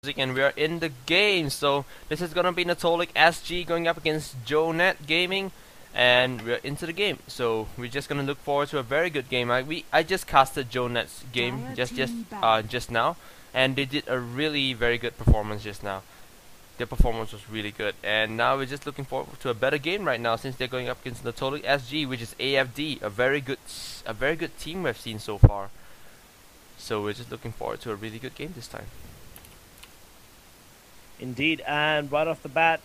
And we are in the game. So this is gonna be Natolic SG going up against Net Gaming, and we're into the game. So we're just gonna look forward to a very good game. I just casted Net's game just now, and they did a really very good performance just now. Their performance was really good, and now we're just looking forward to a better game right now since they're going up against Natolic SG, which is AFD, a very good team we've seen so far. So we're just looking forward to a really good game this time. Indeed, and right off the bat,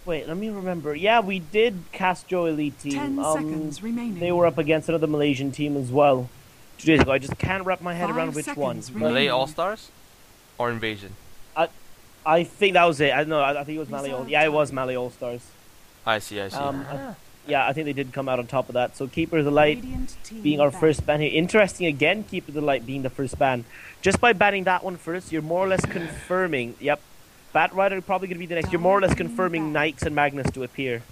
wait, let me remember. Yeah, we did cast Joe Elite team. 10 seconds remaining. They were up against another Malaysian team as well 2 days ago. I just can't wrap my head around which one. Malay All Stars or Invasion? I think that was it. I think it was Malay All. Yeah, it was Malay All Stars. I see. Yeah, I think they did come out on top of that. So Keeper of the Light being our first ban here. Interesting again, Keeper of the Light being the first ban. Just by banning that one first, you're more or less confirming. Yep, Bat Rider probably going to be the next. You're more or less confirming Nyx and Magnus to appear.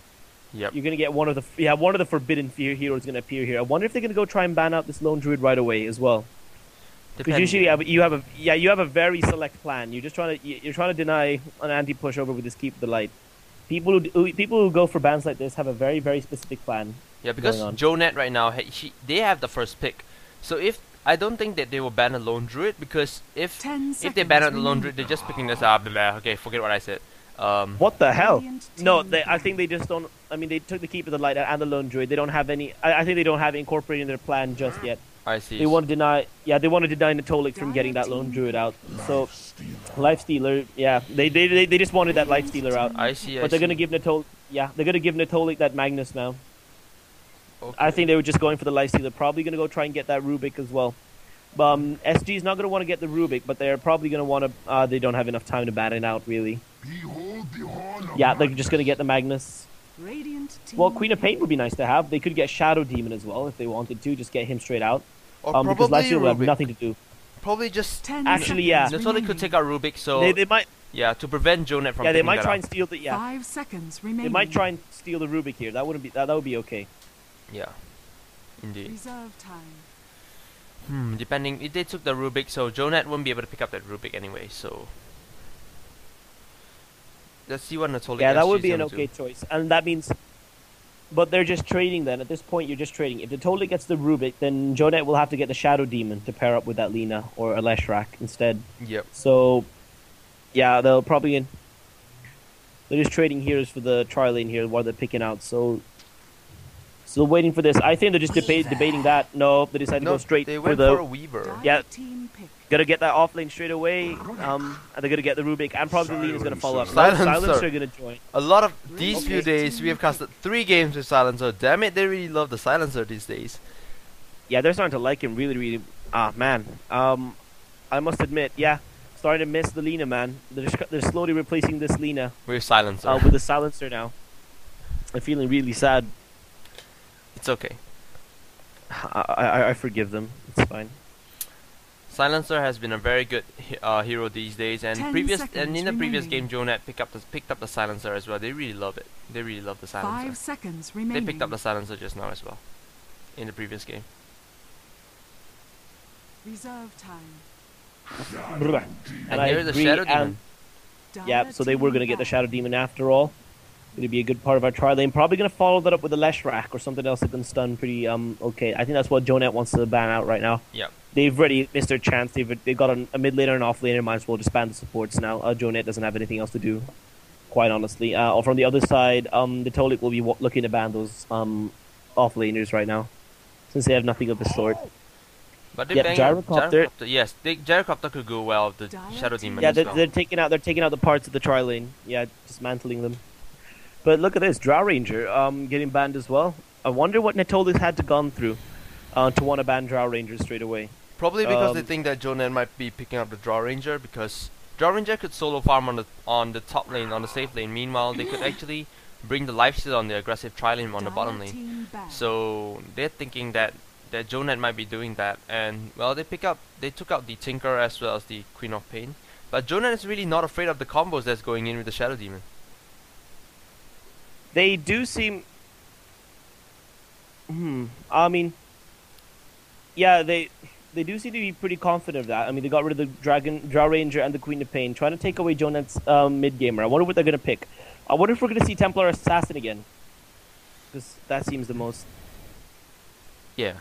Yep. You're going to get one of the forbidden heroes going to appear here. I wonder if they're going to go try and ban out this Lone Druid right away as well. Because usually you have a very select plan. You're trying to deny an anti-push over with this Keeper of the Light. People who go for bans like this have a very, very specific plan. Yeah, because Net right now, they have the first pick. So I don't think that they will ban a Lone Druid, because if they ban out the Lone Druid, they're just picking this up. Okay, forget what I said. What the hell? No, I think they just don't. I mean, they took the Keeper of the Light and the Lone Druid. They don't have any. I think they don't have it incorporated in their plan just yet. I see. They want to deny. Yeah, they want to deny Natolic from getting that Lone Druid out. So, Lifestealer. Yeah, they just wanted that Lifestealer out. I see. But they're gonna give Natolic. Yeah, they're gonna give Natolic that Magnus now. Okay. I think they were just going for the Lifestealer. Probably gonna go try and get that Rubik as well. SG is not gonna want to get the Rubik, but they're probably gonna want to. They don't have enough time to bat it out, really. Yeah, they're just gonna get the Magnus. Well, Queen of Pain would be nice to have. They could get Shadow Demon as well if they wanted to. Just get him straight out. Or because probably will have nothing to do. Probably just... Actually, yeah. Natolic could take out Rubik, so... They might... Yeah, to prevent Net from... Yeah, they might try and steal the... Yeah. 5 seconds remaining. They might try and steal the Rubik here. That wouldn't be... That would be okay. Yeah. Indeed. Reserve time. Depending... If they took the Rubik, so Net wouldn't be able to pick up that Rubik anyway, so... Let's see what Natolic... Yeah, that would be an okay choice. And that means... But they're just trading then. At this point, you're just trading. If the Natolic gets the Rubik, then Net will have to get the Shadow Demon to pair up with that Lina or a Leshrac instead. Yep. So, yeah, they'll probably... They're just trading heroes for the tri-lane here while they're picking out. So waiting for this. I think they're just debating that. No, they decided to go straight for a Weaver. Yeah. Gotta get that off lane straight away. And they're gonna get the Rubik, and probably Lina's gonna follow up. Silencer gonna join. A lot of these few days, we have casted 3 games with Silencer. Damn it, they really love the Silencer these days. Yeah, they're starting to like him really, really. Ah, man. I must admit, yeah, starting to miss the Lina, man. They're slowly replacing this Lina with Silencer. With the Silencer now. I'm feeling really sad. It's okay. I forgive them. It's fine. Silencer has been a very good hero these days, and in the previous game, Net picked up the Silencer as well. They really love it. They really love the Silencer. 5 seconds remaining. They picked up the Silencer just now as well, in the previous game. Reserve time. And here's the Shadow Demon. Yeah, so they were gonna get the Shadow Demon after all. Going to be a good part of our tri-lane. Probably going to follow that up with a Leshrac or something else that can stun pretty okay. I think that's what Net wants to ban out right now. Yeah. They've already missed their chance. They've got a mid laner and off laner. Might as well just ban the supports now. Net doesn't have anything else to do, quite honestly. Or from the other side, the Tolik will be looking to ban those off laners right now, since they have nothing of the sort. But Gyrocopter, yes, Gyrocopter could go well with the Shadow Demon. Yeah, they're taking out the parts of the tri-lane. Yeah, dismantling them. But look at this, Drow Ranger getting banned as well. I wonder what Natolic had to gone through to want to ban Drow Ranger straight away. Probably because they think that Net might be picking up the Drow Ranger, because Drow Ranger could solo farm on the top lane, on the safe lane. Meanwhile, they could actually bring the lifesteal on the aggressive tri-lane on the bottom lane. So they're thinking that Net might be doing that, and well, they took out the Tinker as well as the Queen of Pain. But Net is really not afraid of the combos that's going in with the Shadow Demon. They do seem... I mean... Yeah, They do seem to be pretty confident of that. I mean, they got rid of the Drow Ranger and the Queen of Pain, trying to take away Jonet's mid gamer. I wonder what they're gonna pick. I wonder if we're gonna see Templar Assassin again, because that seems the most. Yeah,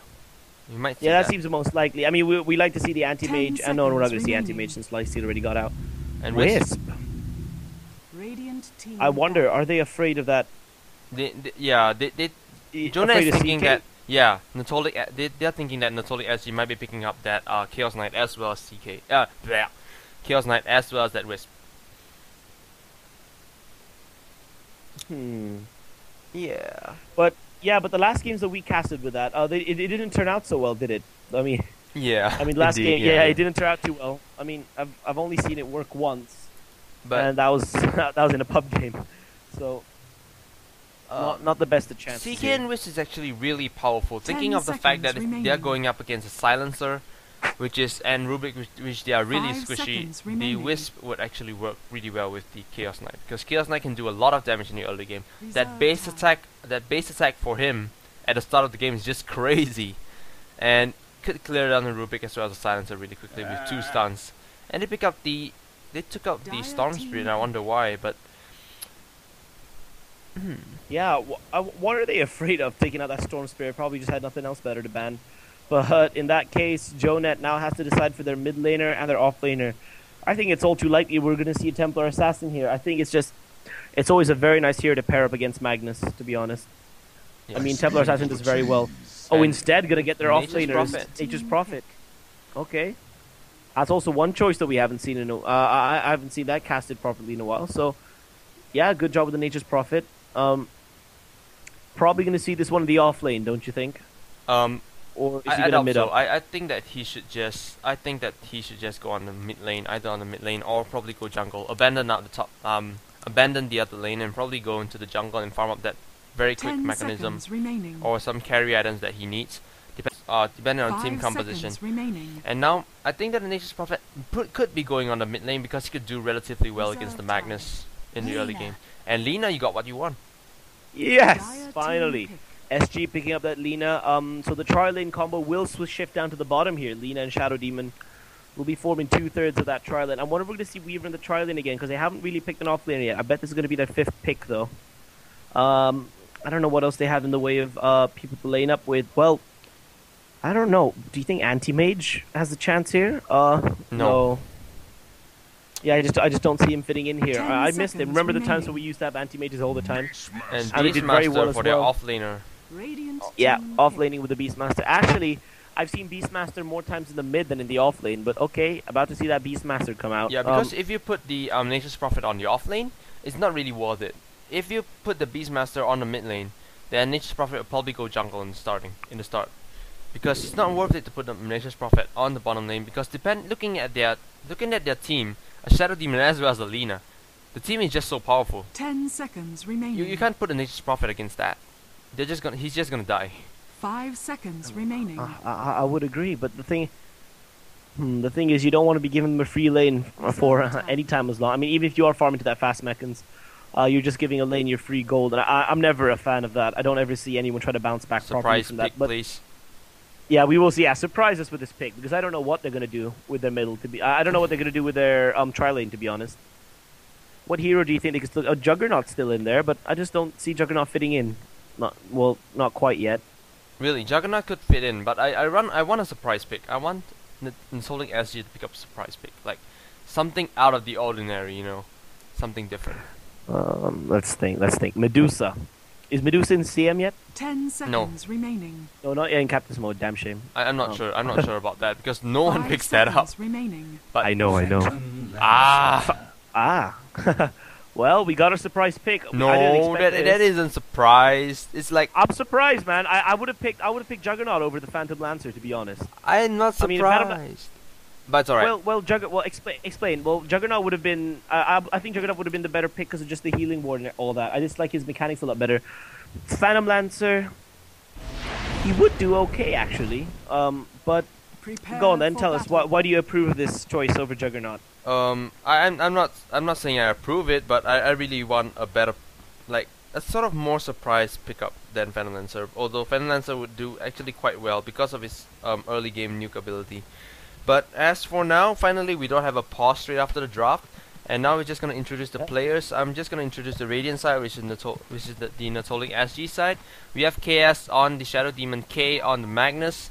you might. See Yeah, that seems the most likely. I mean, we like to see the anti-mage. No, we're not gonna see remaining. anti-mage since Lifesteal already got out. And Wisp. Radiant team. I wonder, are they afraid of that? Yeah, Jonah afraid is of thinking CK? that. Yeah, Natolic. They're thinking that Natolic SG might be picking up that Chaos Knight as well as CK. Bleh. Chaos Knight as well as that Wisp. Yeah. But the last games that we casted with that, it didn't turn out so well, did it? I mean, Yeah. last indeed, game, it didn't turn out too well. I mean, I've only seen it work once, But and that was that was in a pub game, so not the best of chances. CK and Wisp is actually really powerful. Thinking of the fact that if they're remaining. going up against a Silencer, and Rubik, which they are really 5 squishy, seconds the remaining. Wisp would actually work really well with the Chaos Knight, because Chaos Knight can do a lot of damage in the early game. That base attack for him at the start of the game is just crazy, and could clear down the Rubik as well as the Silencer really quickly with 2 stuns. And they took out the Storm Spirit. I wonder why, but Yeah, what are they afraid of taking out that Storm Spirit? Probably just had nothing else better to ban. But in that case, Jonet now has to decide for their mid laner and their off laner. I think it's all too likely we're going to see a Templar Assassin here. I think it's always a very nice hero to pair up against Magnus, to be honest. yes. I mean, Templar Assassin does very well. Oh, And instead, going to get their off Nature's laner Prophet. is Nature's Prophet. Okay. That's also one choice that we haven't seen in I haven't seen that casted properly in a while. So, yeah, good job with the Nature's Prophet. Probably going to see this one in the off lane, don't you think? Or is he I going to doubt mid so. up? I think that he should just. I think that he should just go on the mid lane, either on the mid lane or probably go jungle. Abandon out the top. Abandon the other lane and probably go into the jungle and farm up that very quick 10 mechanism seconds remaining. or some carry items that he needs. Depending on 5 team composition. seconds remaining. And now I think that the Nature's Prophet could be going on the mid lane because he could do relatively well against the Reserve Magnus in the early Lina. game. And Lina, you got what you want. Yes, Dire finally. team pick. SG picking up that Lina. So the tri lane combo will shift down to the bottom here. Lina and Shadow Demon will be forming 2/3 of that tri lane. I wonder if we're going to see Weaver in the tri lane again, because they haven't really picked an off lane yet. I bet this is going to be their 5th pick, though. I don't know what else they have in the way of people to lane up with. Well, I don't know. Do you think Anti-Mage has a chance here? No. Yeah, I just don't see him fitting in here. 10 I missed him. seconds Remember the times remaining. when we used to have Anti-Mages all the time? And And they did very Beastmaster well as for their well. off laner. Radiant Yeah, team off pick. laning with the Beastmaster. Actually, I've seen Beastmaster more times in the mid than in the off lane, but okay, about to see that Beastmaster come out. Yeah, because if you put the Nature's Prophet on the off lane, it's not really worth it. If you put the Beastmaster on the mid lane, then Nature's Prophet will probably go jungle in the start. Because it's not worth it to put the Nature's Prophet on the bottom lane, because looking at their team, a Shadow Demon as well as a Lina, the team is just so powerful. 10 seconds remaining. You can't put a Nature's Prophet against that. He's just gonna die. 5 seconds remaining. I would agree, but the thing is, you don't want to be giving them a free lane for any time as long. I mean, even if you are farming to that fast mechans, you're just giving a lane your free gold, and I'm never a fan of that. I don't ever see anyone try to bounce back properly Surprise from pick, that. But please. yeah, we will see. Yeah, surprise us with this pick, because I don't know what they're gonna do with their middle. I don't know what they're gonna do with their tri lane. To be honest, what hero do you think they could still? Juggernaut's still in there, but I just don't see Juggernaut fitting in. Not quite yet. Really, Juggernaut could fit in, but I want a surprise pick. I want Insulting SG to pick up a surprise pick, like something out of the ordinary, something different. Let's think. Medusa. Is Medusa in CM yet? 10 seconds remaining. No, not yet in Captain's mode. Damn shame. I'm not Oh. sure. I'm not sure about that because no one 5 picks that up. seconds remaining. But I know. Ah, Well, we got a surprise pick. I didn't no, expect that this. isn't surprised. It's like I'm surprised, man. I would have picked Juggernaut over the Phantom Lancer, to be honest. I'm not I mean, surprised. But it's alright. Well, explain. Well, Juggernaut would have been. I think Juggernaut would have been the better pick because of just the healing ward and all that. I just like his mechanics a lot better. Phantom Lancer, he would do okay actually. But Prepare go on then. for Tell us battle. why do you approve of this choice over Juggernaut? I'm not saying I approve it, but I really want a better, like a sort of more surprise pickup than Phantom Lancer, although Phantom Lancer would do actually quite well because of his early game nuke ability. But as for now, finally we don't have a pause straight after the draft, and now we're just gonna introduce the players. I'm just gonna introduce the Radiant side, which is the Natolic SG side. We have KS on the Shadow Demon, K on the Magnus,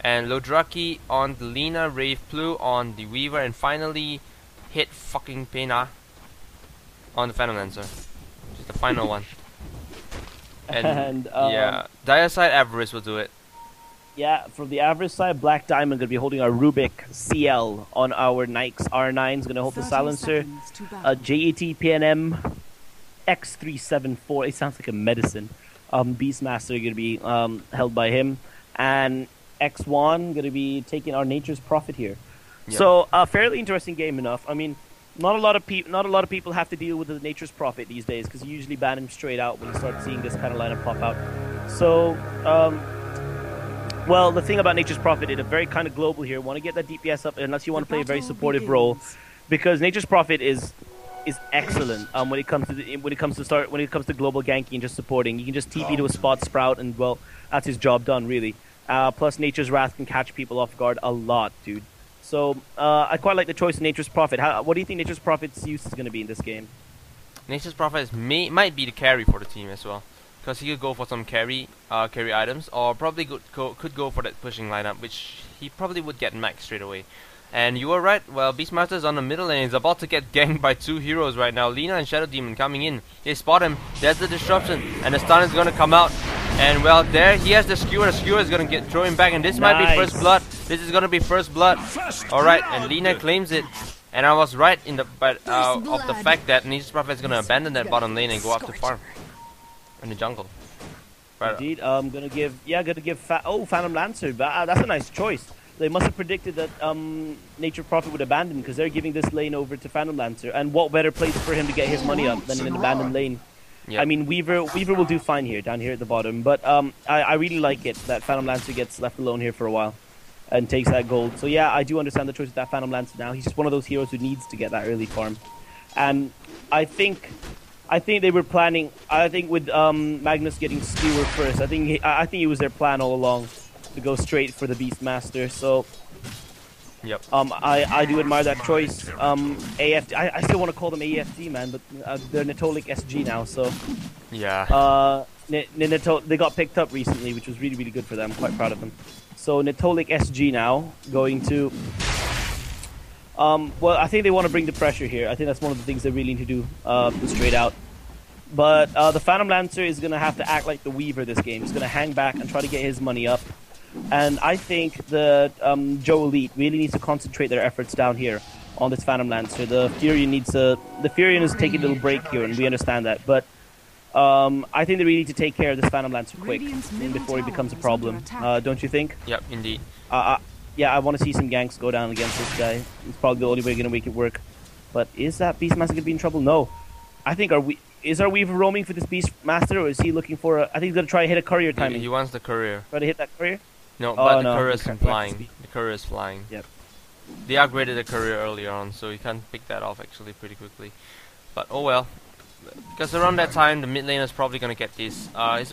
and Lodraki on the Lina, Rave Plu on the Weaver, and finally hit fucking Pena on the Phantom Lancer, which is the final one. And yeah, Dire side Avarice will do it. Yeah, from the average side, Black Diamond going to be holding our Rubik CL on our Nikes R9's going to hold the silencer. JAT-PNM X374, it sounds like a medicine. Beastmaster going to be held by him, and X1 going to be taking our Nature's Prophet here. Yep. So a fairly interesting game enough. I mean, not a lot of people have to deal with the Nature's Prophet these days because you usually ban him straight out when you start seeing this kind of lineup pop out. So, well, the thing about Nature's Prophet is very kind of global here. Want to get that DPS up unless you want to play a very supportive role, because Nature's Prophet is excellent when it comes to global ganking and just supporting. You can just TP to a spot sprout and, well, that's his job done really. Plus Nature's Wrath can catch people off guard a lot, dude. So I quite like the choice of Nature's Prophet. What do you think Nature's Prophet's use is going to be in this game? Nature's Prophet might be the carry for the team as well, because he could go for some carry items, or probably could go for that pushing lineup, which he probably would get max straight away. And you were right. Well, Beastmaster's on the middle lane. He's about to get ganked by two heroes right now. Lina and Shadow Demon coming in. They spot him. There's the disruption, and the stun is going to come out. And well, there he has the skewer. The skewer is going to throw him back, and this might be first blood. This is going to be first blood. All right, and Lina claims it. And I was right in the of the fact that Nature's Prophet is going to abandon that bottom lane and go up to farm in the jungle. Right. Indeed, gonna give Phantom Lancer. That's a nice choice. They must have predicted that Nature's Prophet would abandon, because they're giving this lane over to Phantom Lancer. And what better place for him to get his money up than in an abandoned lane? Yep. I mean, Weaver will do fine here, down here at the bottom. But I really like it that Phantom Lancer gets left alone here for a while and takes that gold. So yeah, I do understand the choice of that Phantom Lancer now. He's just one of those heroes who needs to get that early farm. And I think they were planning. I think with Magnus getting Skewer first, I think it was their plan all along to go straight for the Beastmaster. So, yep. I do admire that choice. AFD. I still want to call them AFD, man, but they're Natolic SG now. So, yeah. They got picked up recently, which was really, really good for them. I'm quite proud of them. So Natolic SG now going to. Well, I think they want to bring the pressure here. I think that's one of the things they really need to do straight out. But the Phantom Lancer is going to have to act like the Weaver this game. He's going to hang back and try to get his money up. And I think the Joe Elite really needs to concentrate their efforts down here on this Phantom Lancer. The Furion is taking a little break here, and we understand that. But I think they really need to take care of this Phantom Lancer quick before he becomes a problem. Don't you think? Yep, indeed. Yeah, I want to see some ganks go down against this guy. It's probably the only way going to make it work. But is that Beastmaster going to be in trouble? No. I think is our Weaver roaming for this Beastmaster, or is he looking for a... I think he's going to try to hit a courier timing. He wants the courier. Try to hit that courier? No, but the courier is flying. The courier is flying. Yep. They upgraded the courier earlier on, so you can pick that off actually pretty quickly. But oh well. Because around that time, the mid lane is probably gonna get this. It's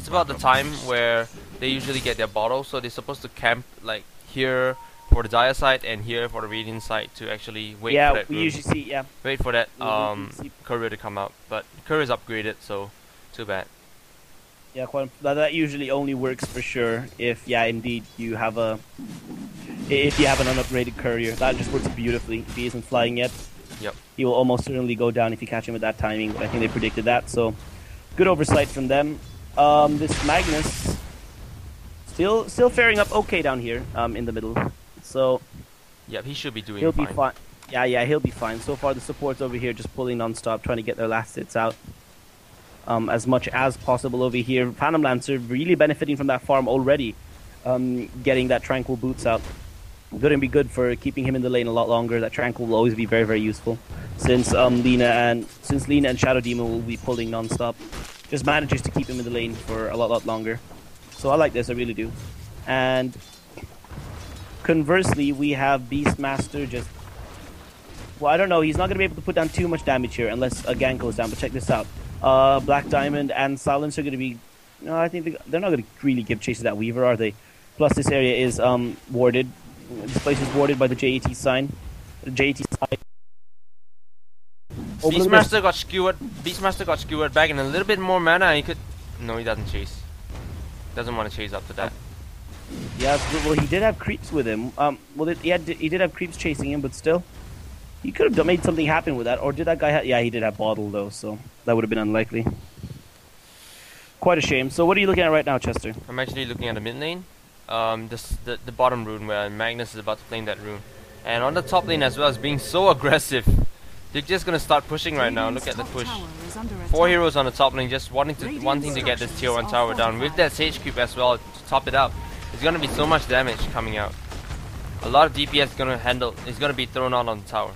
about the time where they usually get their bottle, so they're supposed to camp like here for the Dire side and here for the Radiant side to actually wait for that. Wait for that courier to come out. But courier is upgraded, so too bad. Yeah, that usually only works for sure if indeed you have an unupgraded courier. That just works beautifully. If he isn't flying yet. Yep. He will almost certainly go down if you catch him at that timing. But I think they predicted that, so good oversight from them. This Magnus still faring up okay down here in the middle. So yep, he should be doing fine. He'll be fine. Yeah, he'll be fine. So far the supports over here just pulling non-stop, trying to get their last hits out as much as possible over here. Phantom Lancer really benefiting from that farm already, getting that Tranquil Boots out. Going to be good for keeping him in the lane a lot longer. That Tranquil will always be very, very useful, since Lina and Shadow Demon will be pulling non-stop. Just manages to keep him in the lane for a lot longer. So I like this, I really do. And conversely, we have Beastmaster just... Well, I don't know, he's not going to be able to put down too much damage here unless a gank goes down, but check this out. Black Diamond and Silence are going to be. No, I think they're not going to really give chase to that Weaver, are they? Plus, this area is warded. This place is warded by the JAT sign. The JAT sign. Beastmaster got skewered. Beastmaster got skewered back, and a little bit more mana. He could. No, he doesn't chase. Doesn't want to chase up to that. Yeah, well, he did have creeps with him. Well, he did have creeps chasing him, but still, he could have made something happen with that. Or did that guy? Yeah, he did have bottle though, so that would have been unlikely. Quite a shame. So, what are you looking at right now, Chester? I'm actually looking at the mid lane. The bottom rune where Magnus is about to claim that rune, and on the top lane as well is being so aggressive. They're just gonna start pushing right now. Look at the push. 4 heroes on the top lane, just wanting to get this tier 1 tower down with that Sage creep as well to top it up. It's gonna be so much damage coming out. A lot of DPS is gonna be thrown out on the tower.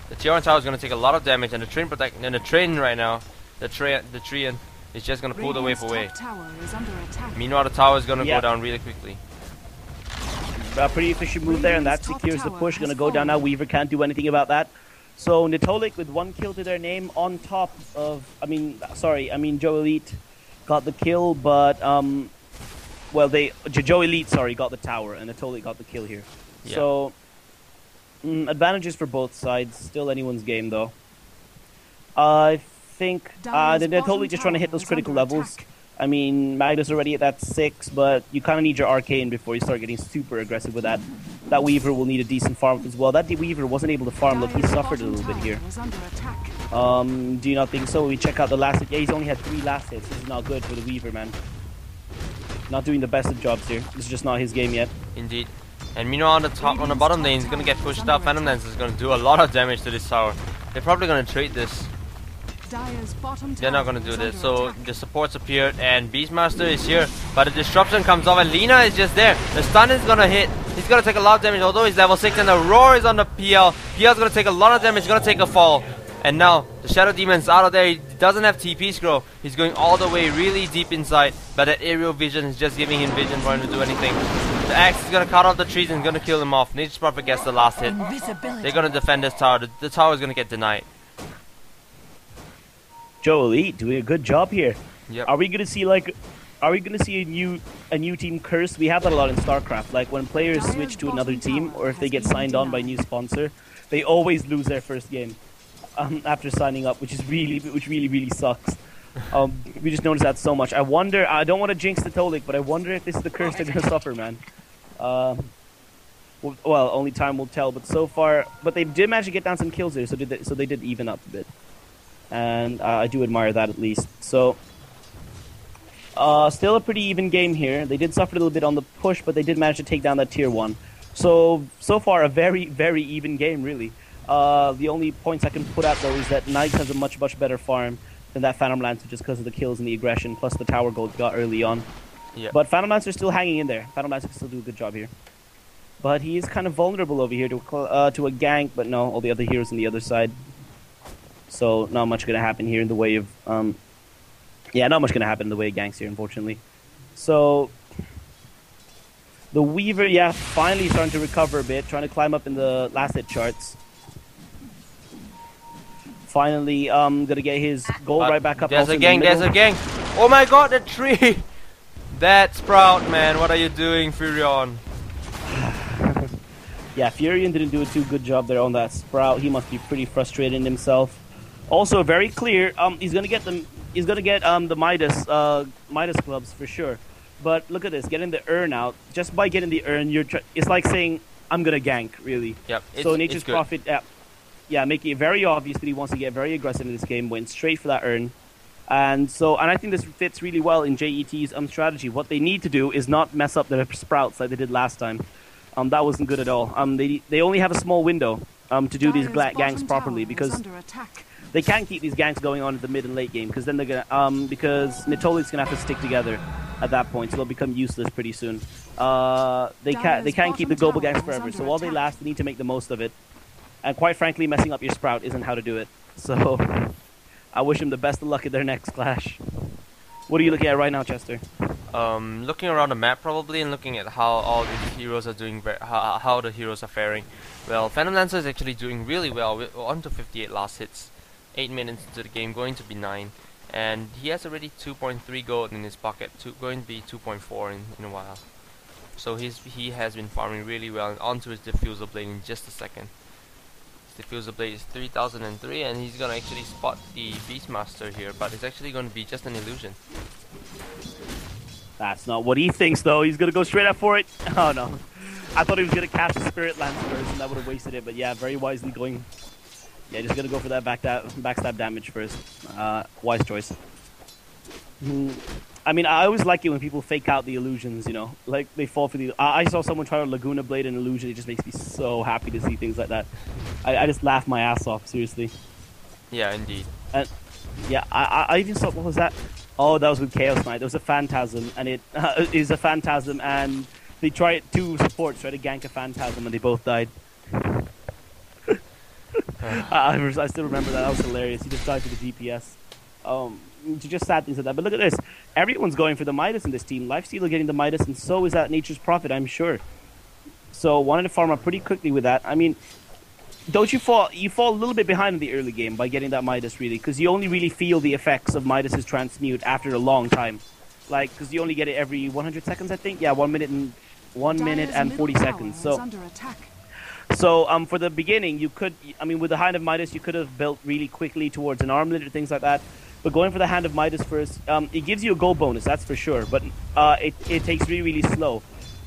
The tier 1 tower is gonna take a lot of damage, and the train right now, the Treant is just gonna pull the wave away. Meanwhile, the tower is gonna go down really quickly. Pretty efficient move there, and that secures the push. Gonna go down now. Weaver can't do anything about that. So Netolik with 1 kill to their name on top of, Joe Elite got the kill, but Joe Elite got the tower, and Netolik got the kill here. Yeah. So advantages for both sides. Still anyone's game though. I think they're totally just trying to hit those critical levels. Attack. I mean, Magnus already at that 6, but you kind of need your Arcane before you start getting super aggressive with that. That Weaver will need a decent farm as well. That Weaver wasn't able to farm. Look, he suffered a little bit here. Do you not think so? We check out the last hit. Yeah, he's only had 3 last hits. This is not good for the Weaver, man. Not doing the best of jobs here. This is just not his game yet. Indeed. And meanwhile, on the bottom lane, he's going to get pushed up. Phantom Lance is going to do a lot of damage to this tower. They're probably going to trade this. They're not gonna do this, so the supports appeared and Beastmaster is here, but the disruption comes off and Lina is just there. The stun is gonna hit. He's gonna take a lot of damage, although he's level 6, and the roar is on the PL. PL's gonna take a lot of damage, he's gonna take a fall. And now the Shadow Demon's out of there. He doesn't have TP scroll. He's going all the way really deep inside, but that aerial vision is just giving him vision for him to do anything. The axe is gonna cut off the trees and gonna kill him off. Nature's Prophet gets the last hit. They're gonna defend this tower. The tower is gonna get denied. Joe Elite doing a good job here. Yep. Are we gonna see a new team curse? We have that a lot in StarCraft. Like when players switch to another team, or if they get signed on by a new sponsor, they always lose their first game after signing up, which really sucks. We just noticed that so much. I wonder. I don't want to jinx the Tolik, but I wonder if this is the curse they're gonna suffer, man. Well, only time will tell. But so far, they did manage to get down some kills there, so they did even up a bit. And I do admire that at least. So, still a pretty even game here. They did suffer a little bit on the push, but they did manage to take down that tier 1. So far a very, very even game, really. The only points I can put out, though, is that Knights has a much better farm than that Phantom Lancer, just because of the kills and the aggression, plus the tower gold got early on. Yep. But Phantom Lancer is still hanging in there. Phantom Lancer can still do a good job here. But he is kind of vulnerable over here to a gank, but no, all the other heroes on the other side. So not much gonna happen here in the way of not much gonna happen in the way of ganks here, unfortunately. So the Weaver, finally starting to recover a bit, trying to climb up in the last hit charts. Finally, gonna get his gold right back up. There's a gang. Oh my God, the tree! That Sprout, man, what are you doing, Furion? Yeah, Furion didn't do a too good job there on that Sprout. He must be pretty frustrated in himself. Also, very clear. He's gonna get them. He's gonna get the Midas clubs for sure. But look at this, getting the urn out. Just by getting the urn, it's like saying I'm gonna gank, really. Yep. So Nature's Prophet, making it very obvious that he wants to get very aggressive in this game. Went straight for that urn, and I think this fits really well in JET's strategy. What they need to do is not mess up their sprouts like they did last time. That wasn't good at all. They only have a small window to do these ganks properly, because they can't keep these ganks going on in the mid and late game, because then they're gonna because Netolik's gonna have to stick together at that point, so they'll become useless pretty soon. They can't keep the global ganks forever, so while they last, they need to make the most of it. And quite frankly, messing up your Sprout isn't how to do it. So I wish them the best of luck at their next clash. What are you looking at right now, Chester? Looking around the map probably, and looking at how all the heroes are doing, how the heroes are faring. Well, Phantom Lancer is actually doing really well, with on to 58 last hits. 8 minutes into the game, going to be 9. and he has already 2.3 gold in his pocket, going to be 2.4 in a while. So he has been farming really well, and onto his diffuser blade in just a second. His diffuser blade is 3003, and he's gonna actually spot the Beastmaster here, but it's actually gonna be just an illusion. That's not what he thinks, though. He's gonna go straight up for it. Oh no, I thought he was gonna cast the Spirit Lance first, and that would have wasted it. But yeah, very wisely going. Yeah, just gonna go for that backstab damage first. Wise choice. I mean, I always like it when people fake out the illusions, you know, like they fall for the. I saw someone try to Laguna Blade an illusion. It just makes me so happy to see things like that. I just laugh my ass off, seriously. Yeah, indeed. And yeah, I even saw, what was that? Oh, that was with Chaos Knight. There was a Phantasm, and it is a Phantasm, and they two supports try to gank a Phantasm, and they both died. I still remember that. That was hilarious. He just died to the DPS. Just sad things like that. But look at this. Everyone's going for the Midas in this team. Lifestealer getting the Midas, and so is that Nature's Prophet, I'm sure. So wanted to farm up pretty quickly with that. I mean, don't you fall a little bit behind in the early game by getting that Midas, really, because you only really feel the effects of Midas's transmute after a long time. Like, because you only get it every 100 seconds, I think. Yeah, 1 minute and 40 seconds. So for the beginning, you could, I mean, with the Hand of Midas, you could have built really quickly towards an armlet or things like that. But going for the Hand of Midas first, it gives you a gold bonus, that's for sure. But it takes really slow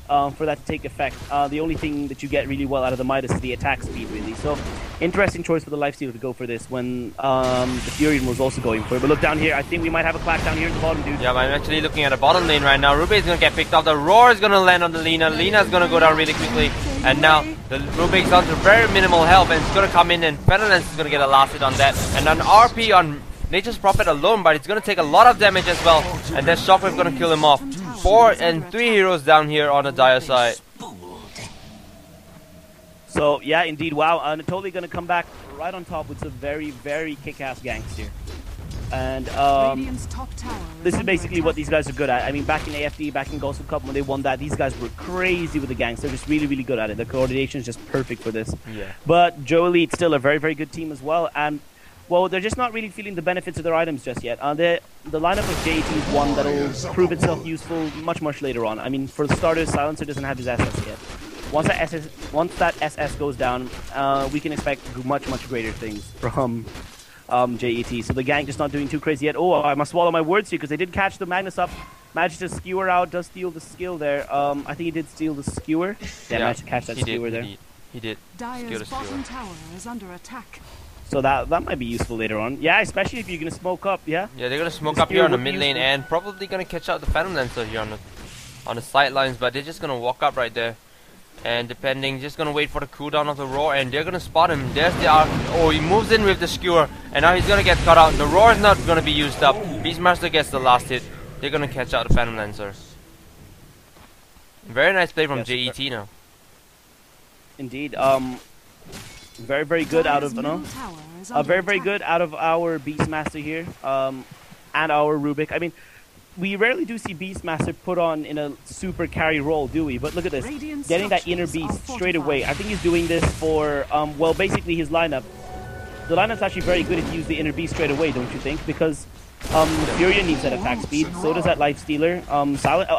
for that to take effect. The only thing that you get really well out of the Midas is the attack speed, really. So interesting choice for the Lifestealer to go for this when the Furion was also going for it. But look down here, I think we might have a clack down here in the bottom, dude. Yeah, but I'm actually looking at the bottom lane right now. Rubik's gonna get picked off. The Roar is gonna land on the Lina. Lina's gonna go down really quickly. And now the Rubik's on to very minimal health, and it's gonna come in, and Featherlance is gonna get a last hit on that. And an RP on Nature's Prophet alone, but it's gonna take a lot of damage as well. And then Shockwave gonna kill him off. 4 and 3 heroes down here on the dire side. So yeah, indeed, wow. Totally gonna come back right on top with some very kick-ass ganks here. And this is basically what these guys are good at. I mean, back in AFD, back in Ghost Cup, when they won that, these guys were crazy with the ganks. They're just really good at it. The coordination is just perfect for this. Yeah. But Joe Elite still a very good team as well. And well, they're just not really feeling the benefits of their items just yet. The lineup of JT is one that'll prove itself useful much later on. I mean, for starters, Silencer doesn't have his SS yet. Once that SS goes down, we can expect much greater things from JET. So the gank just not doing too crazy yet. Oh, I must swallow my words here because they did catch the Magnus up. Managed to skewer out, does steal the skill there. I think he did steal the skewer. Yeah, managed to catch that skewer there. He did. Dire's bottom tower is under attack. So that might be useful later on. Yeah, especially if you're going to smoke up, yeah? Yeah, they're going to smoke up here on the mid lane, and probably going to catch out the Phantom Lancer here on the sidelines, but they're just going to walk up right there. And depending, just going to wait for the cooldown of the Roar, and they're going to spot him. There's the arc. Oh, he moves in with the skewer, and now he's going to get cut out. The Roar is not going to be used up. Beastmaster gets the last hit. They're going to catch out the Phantom Lancer. Very nice play from JET now. Indeed. Very good out of very good out of our Beastmaster here, and our Rubik. I mean, we rarely do see Beastmaster put on in a super carry role, do we? But look at this, getting that inner beast straight away. I think he's doing this for well, basically his lineup. The lineup's actually very good if you use the inner beast straight away, don't you think? Because Furion needs that attack speed, so does that Lifestealer.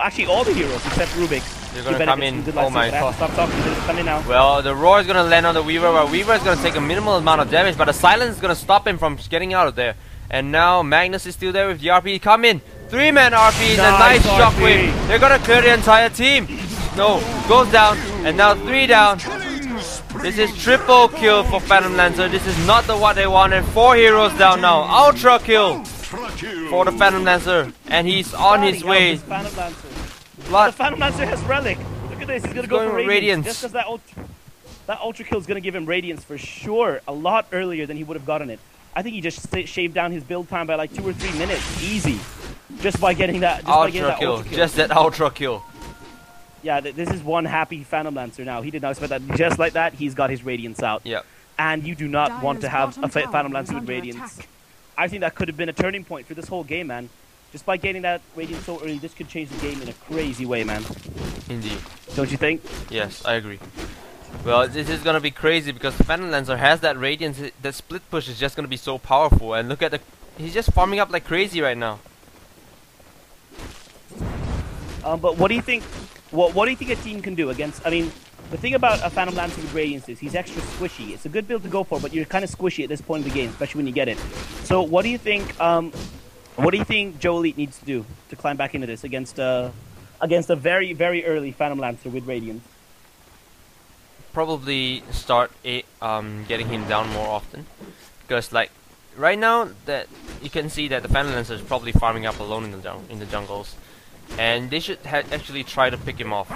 Actually all the heroes except Rubik. They're gonna come in. Oh my god. Stop talking. Come in now. Well, the Roar is gonna land on the Weaver, but Weaver is gonna take a minimal amount of damage, but the Silence is gonna stop him from getting out of there. And now Magnus is still there with the RP. Come in. 3-man RP and a nice shockwave. They're gonna clear the entire team. No, goes down, and now 3 down. This is triple kill for Phantom Lancer. This is not what they wanted. 4 heroes down now. Ultra kill for the Phantom Lancer, and he's on his way. The Phantom Lancer has Relic. Look at this, he's gonna go for Radiance. Just because that Ultra kill is gonna give him Radiance for sure, a lot earlier than he would have gotten it. I think he just shaved down his build time by like 2 or 3 minutes, easy, just by getting that Ultra kill. Just that Ultra kill. Yeah, this is one happy Phantom Lancer now. He did not expect that. Just like that, he's got his Radiance out. Yep. And you do not want to have a Phantom Lancer with Radiance. I think that could have been a turning point for this whole game, man. Just by getting that Radiance so early, this could change the game in a crazy way, man. Indeed. Don't you think? Yes, I agree. Well, this is gonna be crazy because the Phantom Lancer has that Radiance. The split push is just gonna be so powerful. And look at the he's just farming up like crazy right now. But what do you think? What do you think a team can do against? I mean, the thing about a Phantom Lancer with Radiance is he's extra squishy. It's a good build to go for, but you're kind of squishy at this point in the game, especially when you get it. So what do you think? What do you think Joe Elite needs to do to climb back into this against a very, very early Phantom Lancer with Radiance? Probably start getting him down more often, because like right now that you can see that the Phantom Lancer is probably farming up alone in the jungles, and they should actually try to pick him off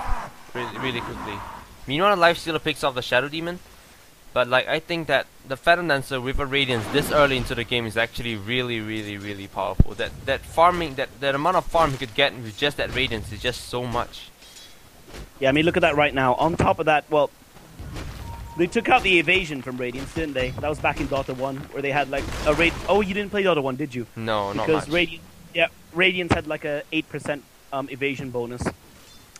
really quickly. Meanwhile, Lifestealer picks off the Shadow Demon, but like I think that the Phantom Lancer with a Radiance this early into the game is actually really powerful. That farming, that amount of farm he could get with just that Radiance is just so much. Yeah, I mean look at that right now. On top of that, well, they took out the evasion from Radiance, didn't they? That was back in DotA2, where they had like a Oh, you didn't play DotA2, did you? No, not because much. Radiance had like a 8% evasion bonus,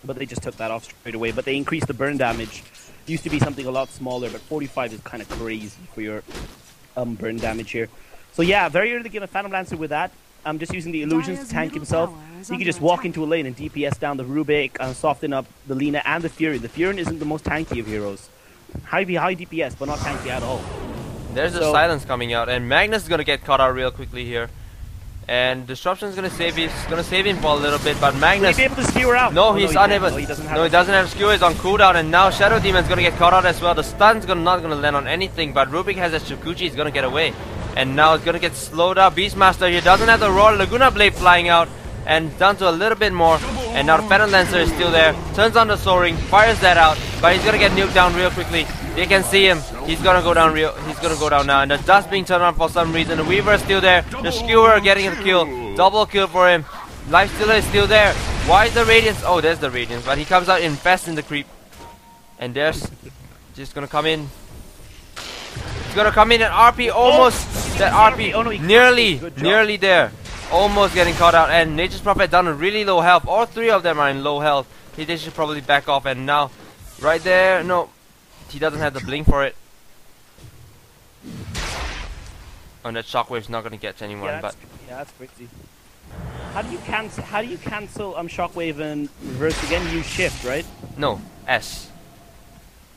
but they just took that off straight away. But they increased the burn damage. Used to be something a lot smaller, but 45 is kind of crazy for your burn damage here. So yeah, very early game of Phantom Lancer with that. I'm just using the illusions to tank himself. He can just walk into a lane and DPS down the Rubik, soften up the Lina and the Fury. The Fury isn't the most tanky of heroes. High DPS, but not tanky at all. There's a silence coming out, and Magnus is gonna get caught out real quickly here. And Disruption's gonna save him for a little bit, but Magnus. Will he be able to skewer out? No, he's unable. He doesn't have skewer. He's on cooldown, and now Shadow Demon's gonna get caught out as well. The stun's not gonna land on anything, but Rubik has a Shukuchi. He's gonna get away, and now it's gonna get slowed up. Beastmaster here doesn't have the Roar Laguna Blade flying out, and down to a little bit more. And now the Phantom Lancer is still there. Turns on the Soaring, fires that out, but he's gonna get nuked down real quickly. They can see him. He's gonna go down He's gonna go down now, and the dust being turned on for some reason. The Weaver is still there. The Skewer getting a kill. Double kill for him. Lifestealer is still there. Why is the Radiance? Oh, there's the Radiance, but he comes out infest in the creep. And there's just gonna come in. He's gonna come in and RP almost. That RP nearly there. Almost getting caught out, and Nature's Prophet down to really low health. All three of them are in low health. They should probably back off, and now right there, no, he doesn't have the blink for it. Oh, that shockwave's not gonna get to anyone, yeah, that's crazy. How do you cancel shockwave and reverse again? Use shift, right? No, S.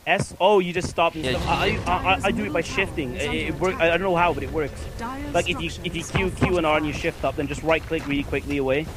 S? Oh, you just stop and yeah, stuff. I do it by shifting. It works. I don't know how, but it works. Like if you Q and R and you shift up, then just right click really quickly away.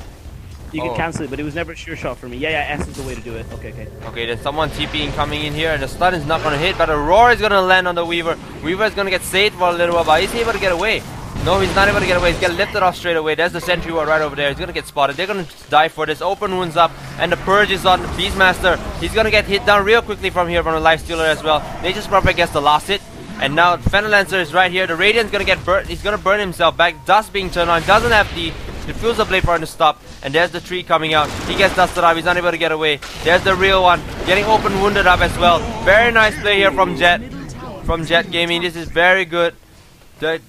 You can cancel it, but it was never a sure shot for me. Yeah, S is the way to do it. Okay. Okay, there's someone TPing coming in here, and the stun is not gonna hit, but a Roar is gonna land on the Weaver. Weaver is gonna get saved for a little while, but is he able to get away? No, he's not able to get away. He's getting lifted off straight away. There's the sentry ward right over there. He's gonna get spotted. They're gonna die for this. Open wounds up, and the Purge is on Beastmaster. He's gonna get hit down real quickly from here from the Lifestealer as well. Nature's Prophet gets the last hit, and now Phantom Lancer is right here. The Radiant's gonna get burnt. He's gonna burn himself back. Dust being turned on. Doesn't have the Diffuser Blade for him to stop, and there's the tree coming out. He gets dusted up. He's unable to get away. There's the real one getting open wounded up as well. Very nice play here from Jet Gaming. This is very good. They're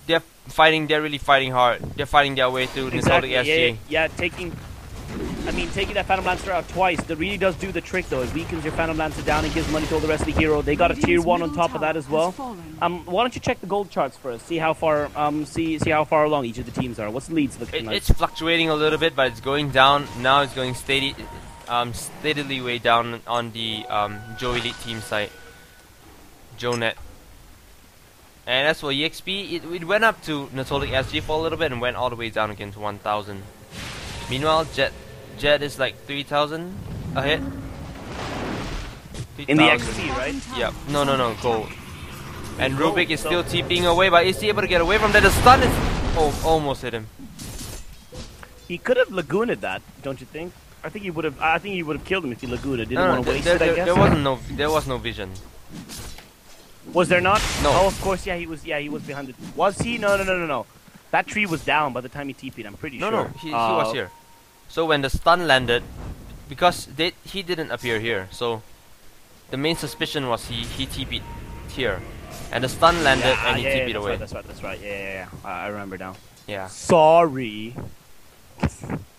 really fighting hard. They're fighting their way through exactly. Netolic SG. Yeah, taking that Phantom Lancer out twice, that really does do the trick though. It weakens your Phantom Lancer down and gives money to all the rest of the hero. They got a tier 1 on top of that as well. Why don't you check the gold charts first? See how far see how far along each of the teams are. What's the leads looking like? It's fluctuating a little bit, but it's going down. Now it's going steadily way down on the Joe Elite team side. JoeNet. And as for EXP, it went up to Netolic SG for a little bit and went all the way down again to 1,000. Meanwhile, Jet is like 3,000 ahead. 3, in the XP, right? Yep. No, gold. And Rubik is still TPing away, but is he able to get away from that? The stun is almost hit him. He could have Lagooned that, don't you think? I think he would have killed him if he Lagooned. Didn't want to waste it, I guess. There was no vision. Was there not? No. Oh, of course, he was behind it. Was he? No. That tree was down by the time he TP'd, I'm pretty sure. No, he was here. So when the stun landed, because he didn't appear here, so the main suspicion was he TP'd here. And the stun landed and he TP'd away. That's right. Yeah. I remember now. Yeah. Sorry.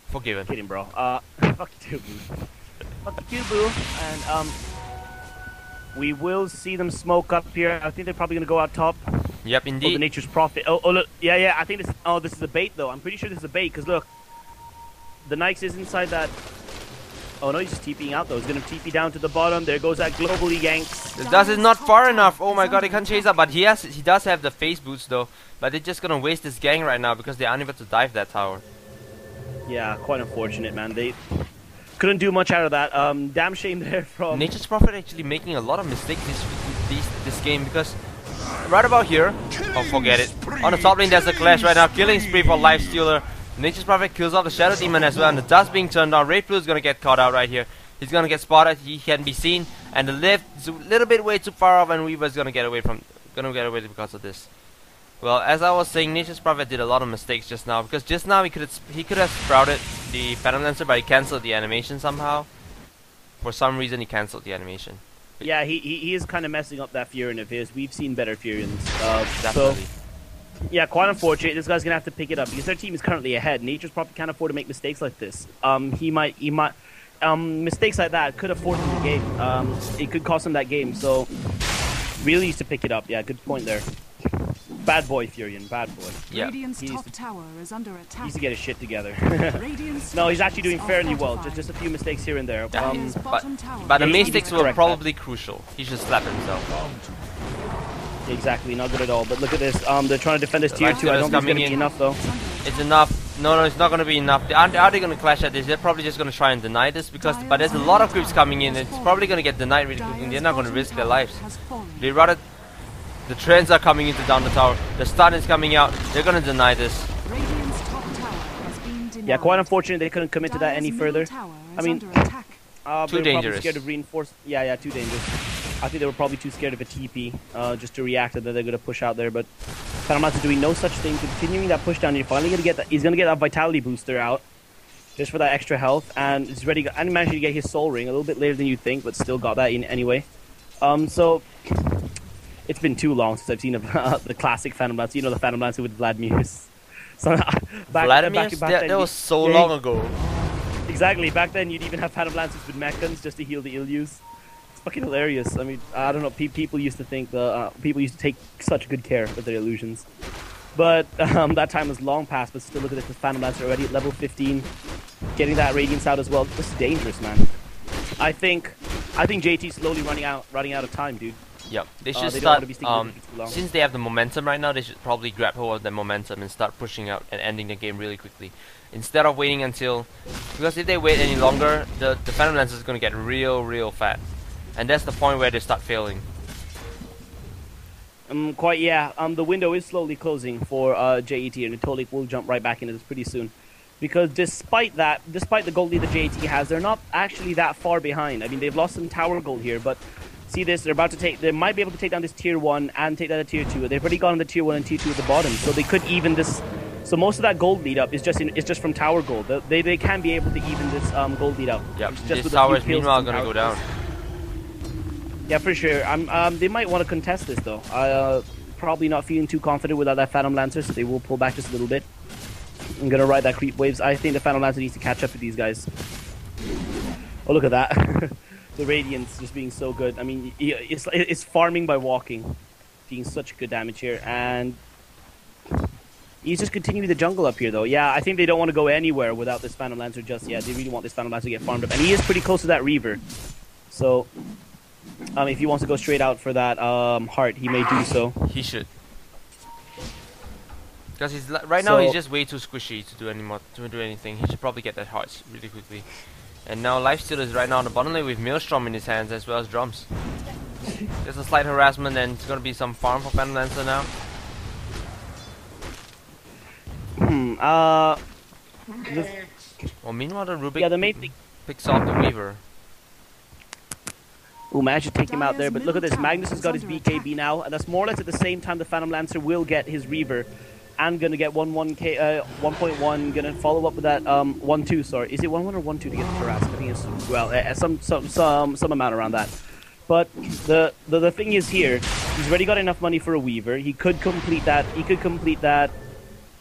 Forgiven. Kidding, bro. Fuck you, boo. Fuck you, boo. And, we will see them smoke up here. I think they're probably going to go out top. Yep, Oh, the indeed. Nature's Prophet. Oh, look. Yeah. I think this. Oh, this is a bait though. I'm pretty sure this is a bait because look, the Nyx is inside that. Oh no, he's just TPing out though. He's gonna TP down to the bottom. There goes that globally Yanks. The dust is not far enough. Oh my god, he can't chase up, but he does have the phase boost though. But they're just gonna waste this gang right now because they're unable to dive that tower. Yeah, quite unfortunate, man. They couldn't do much out of that. Damn shame there from. Nature's Prophet actually making a lot of mistakes this game because right about here, oh forget it. On the top lane there's a clash right now, killing spree for Lifestealer. Nature's Prophet kills off the Shadow Demon as well, and the dust being turned on. Red Blue is gonna get caught out right here. He's gonna get spotted. He can be seen, and the lift is a little bit way too far off, and Weaver's gonna get away because of this. Well, as I was saying, Nature's Prophet did a lot of mistakes just now because just now he could have sprouted the Phantom Lancer, but he cancelled the animation somehow. For some reason, he cancelled the animation. Yeah, he is kind of messing up that Furion of his. We've seen better Furions. Definitely. So, yeah, quite unfortunate. This guy's gonna have to pick it up because their team is currently ahead. Nature's Prophet can't afford to make mistakes like this. Mistakes like that could have forced him the game. It could cost him that game. So, really needs to pick it up. Yeah, good point there. Bad boy, Furion. Bad boy. Yeah. Radiant's top tower is under He attack. needs to get his shit together. Radiant's No, he's actually doing structures fairly are well. fortified. Just a few mistakes here and there. Dire's bottom tower But the Yeah, he mistakes needs to were correct probably crucial. He should slap himself. Exactly, not good at all. But look at this. They're trying to defend this The tier Lifestealer's 2. I don't think it's coming gonna be in. enough though. It's enough. No, it's not going to be enough. Are they going to clash at this? They're probably just going to try and deny this but there's a lot of creeps coming in. It's probably going to get denied really quickly. They're not going to risk their lives. They rather. The trends are coming into down the tower. The stun is coming out. They're going to deny this. Radiant's top tower has been denied. Yeah, quite unfortunate they couldn't commit to that any Dire's further. middle tower I is mean, under attack. They were Too probably dangerous. scared of reinforce. Yeah, too dangerous. I think they were probably too scared of a TP just to react that they're going to push out there. But Phantom Lancer doing no such thing, continuing that push down. You're finally going to get that. He's going to get that vitality booster out just for that extra health, and he's ready. And managed to get his soul ring a little bit later than you think, but still got that in anyway. So it's been too long since I've seen the classic Phantom Lancer. You know, the Phantom Lancer with Vladimir's. So Vladimir's? then, That was so yeah, long ago. Exactly. Back then, you'd even have Phantom Lancers with mech guns just to heal the Ilus. It's fucking hilarious. I mean, I don't know. People used to think people used to take such good care of their illusions. But that time was long past. But still, look at this. The Phantom Lancer already at level 15, getting that Radiance out as well. This is dangerous, man. I think JT's slowly running out of time, dude. Yep, they should they don't start. wanna be sticking with it too long. Since they have the momentum right now, they should probably grab hold of the momentum and start pushing out and ending the game really quickly, instead of waiting until. Because if they wait any longer, the Phantom Lancer is going to get real fat, and that's the point where they start failing. Quite yeah. The window is slowly closing for JET, and Tolik will jump right back into this pretty soon. Because despite the gold lead that JET has, they're not actually that far behind. I mean, they've lost some tower gold here, but see this, they might be able to take down this tier 1 and take down the tier 2. They've already gotten the tier 1 and tier 2 at the bottom, so they could even this. So most of that gold lead up is just from tower gold. They can be able to even this gold lead up. Yep, Just this with a tower few is kills meanwhile from going to tower go down. Yeah, for sure. They might want to contest this though. Probably not feeling too confident without that Phantom Lancer, so they will pull back just a little bit. I'm gonna ride that creep waves. I think the Phantom Lancer needs to catch up with these guys. Oh, look at that. The Radiance just being so good. I mean, it's farming by walking. Being such good damage here. And he's just continuing the jungle up here, though. Yeah, I think they don't want to go anywhere without this Phantom Lancer just yet. They really want this Phantom Lancer to get farmed up. And he is pretty close to that Reaver. So, if he wants to go straight out for that heart, he may do so. He should. Because right now he's just way too squishy to do anything. He should probably get that heart really quickly. And now Lifestealer is right now on the bottom lane with Maelstrom in his hands as well as drums. There's a slight harassment, and it's gonna be some farm for Phantom Lancer now. Well, meanwhile the Rubik the main thing. picks off the Weaver. Ooh, managed to take him out there, but look at this. Magnus has got his BKB now, and that's more or less at the same time the Phantom Lancer will get his Reaver. And gonna get 1.1, gonna follow up with that 1-2. Sorry, is it 1-1 or 1-2 to get the harass? I think it's some amount around that. But the thing is here, he's already got enough money for a Weaver. He could complete that.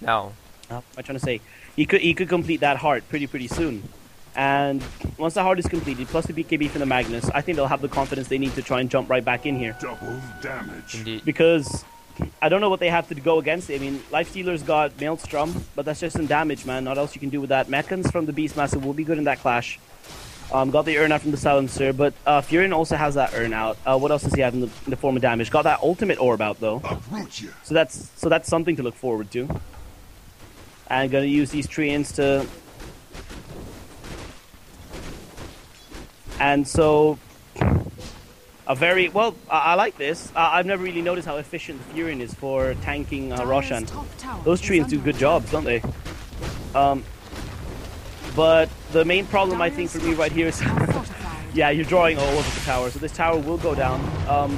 Now. What am I trying to say? He could complete that heart pretty soon. And once the heart is completed, plus the BKB from the Magnus, I think they'll have the confidence they need to try and jump right back in here. Double damage. Indeed. Because I don't know what they have to go against it. I mean, Lifestealer's got Maelstrom, but that's just some damage, man. Not else you can do with that. Mechans from the Beastmaster will be good in that clash. Got the Urn out from the Silencer, but Furion also has that Urn out. What else does he have in the form of damage? Got that Ultimate Orb out, though. So that's something to look forward to. And gonna use these Treants to... And so... I like this. I've never really noticed how efficient Furion is for tanking Roshan. Those Treants do good jobs, don't they? But the main problem I think for me right here is... yeah, you're drawing all over the tower, so this tower will go down.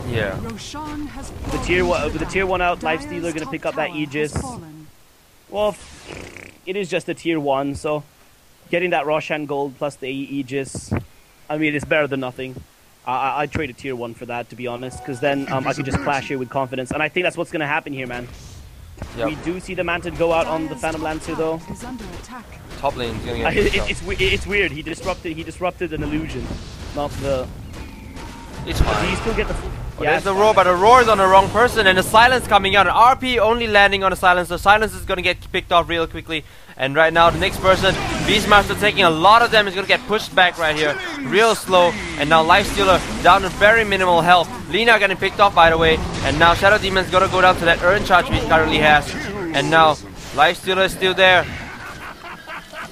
Yeah. With the tier 1 out, Lifestealer going to pick up that Aegis. Well, it is just a tier 1, so getting that Roshan gold plus the Aegis, I mean, it's better than nothing. I'd trade a tier 1 for that, to be honest, because then I can just clash here with confidence. And I think that's what's going to happen here, man. Yep. We do see the Mantid go out on the Phantom Lancer, though. Top lane's going to get it's weird. He disrupted an illusion, not the... It's fine. Do you still get the... Yeah, there's the roar, but the roar is on the wrong person, and the silence coming out. An RP only landing on the silence. The silence is going to get picked off real quickly. And right now, the next person, Beastmaster, taking a lot of damage, is going to get pushed back right here. Real slow. And now Lifestealer down to very minimal health. Lina getting picked off, by the way. And now Shadow Demon's going to go down to that Urn charge he currently has. And now Lifestealer is still there.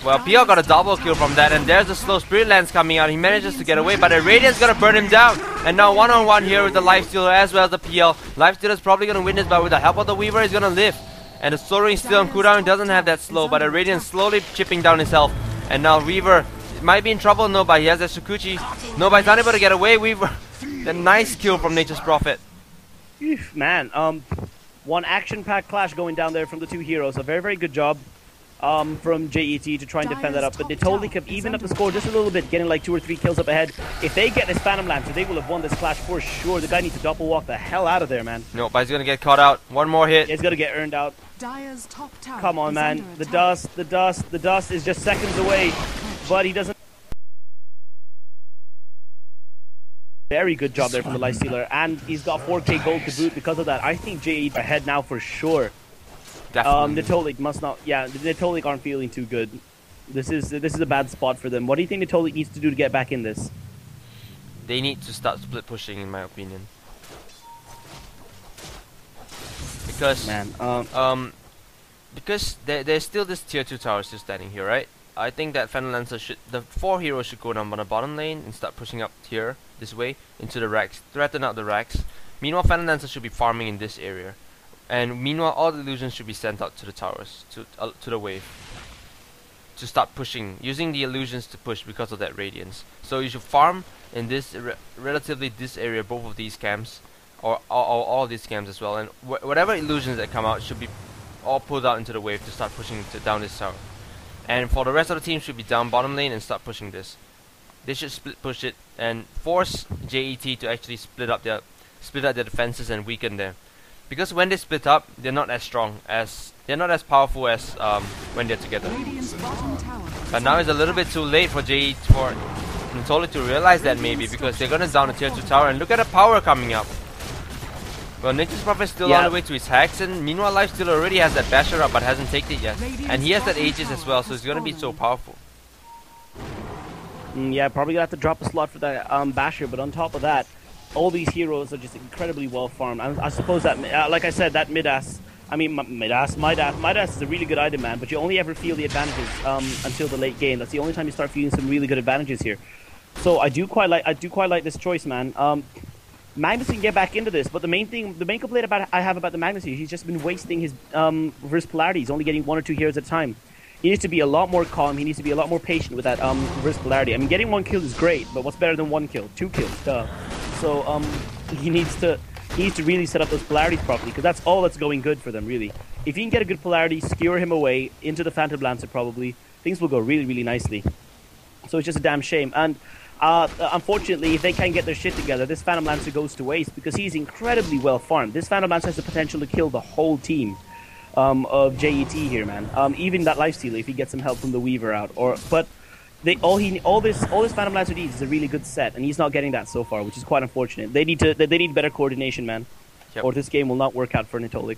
Well, PL got a double kill from that, and there's the slow Spirit Lance coming out. He manages to get away, but the Radiant's gonna burn him down. And now one-on-one here with the Lifestealer as well as the PL. Lifestealer's probably gonna win this, but with the help of the Weaver, he's gonna live. And the Soul Ring still on cooldown, doesn't have that slow, but the Radiant's slowly chipping down his health. And now Weaver might be in trouble, no, but he has that Shukuchi. No, but he's not able to get away. Weaver, the nice kill from Nature's Prophet. Man, one action-packed clash going down there from the two heroes. A very, very good job. From JET to try and defend that up, but they totally kept even up the score just a little bit, getting like 2 or 3 kills up ahead. If they get this Phantom Lancer, they will have won this clash for sure. The guy needs to double walk the hell out of there, man. No, but he's gonna get caught out. One more hit. He's gonna get earned out. Come on, man. The dust is just seconds away, but he doesn't. Very good job there from the Lifestealer, and he's got 4k gold to boot because of that. I think JET ahead now for sure. Definitely. Natolik must not. Yeah, the Natolik aren't feeling too good. This is a bad spot for them. What do you think Natolik needs to do to get back in this? They need to start split pushing, in my opinion. Because because there's still this tier 2 tower still standing here, right? I think that Phantom Lancer the 4 heroes should go down on the bottom lane and start pushing up here this way into the racks, threaten out the racks. Meanwhile, Phantom Lancer should be farming in this area. And meanwhile, all the illusions should be sent out to the towers, to the wave, to start pushing, using the illusions to push because of that radiance. So you should farm in this relatively this area, both of these camps, or all these camps as well. And whatever illusions that come out should be all pulled out into the wave to start pushing down this tower. And for the rest of the team, should be down bottom lane and start pushing this. They should split push it and force JET to actually split up their defenses and weaken them. Because when they split up, they're not as strong as powerful as when they're together. But now it's a little bit too late for Natolik to realize that, maybe, because they're gonna down a tier 2 tower, and look at the power coming up. Well, Nature's Prophet is still on the way to his hacks, and meanwhile Lifestealer already has that Basher up but hasn't taken it yet. And he has that Aegis as well, so it's gonna be so powerful. Yeah, probably gonna have to drop a slot for that Basher, but on top of that, all these heroes are just incredibly well farmed. I suppose that, like I said, that Midas is a really good item, man, but you only ever feel the advantages until the late game. That's the only time you start feeling some really good advantages here. So I do quite like this choice, man. Magnus can get back into this, but the main complaint I have about the Magnus here, he's just been wasting his reverse polarity. He's only getting 1 or 2 heroes at a time. He needs to be a lot more calm. He needs to be a lot more patient with that reverse polarity. I mean, getting 1 kill is great, but what's better than 1 kill? 2 kills, duh. So he needs to really set up those polarities properly, because that's all that's going good for them, really. If he can get a good polarity, skewer him away into the Phantom Lancer, probably things will go really, really nicely. So it's just a damn shame. And unfortunately, if they can't get their shit together, this Phantom Lancer goes to waste, because he's incredibly well farmed. This Phantom Lancer has the potential to kill the whole team of JET here, man. Even that Lifestealer, if he gets some help from the Weaver out, but. All this Phantom Lancer needs is a really good set, and he's not getting that so far, which is quite unfortunate. They need better coordination, man. Yep. or this game will not work out for Natolik.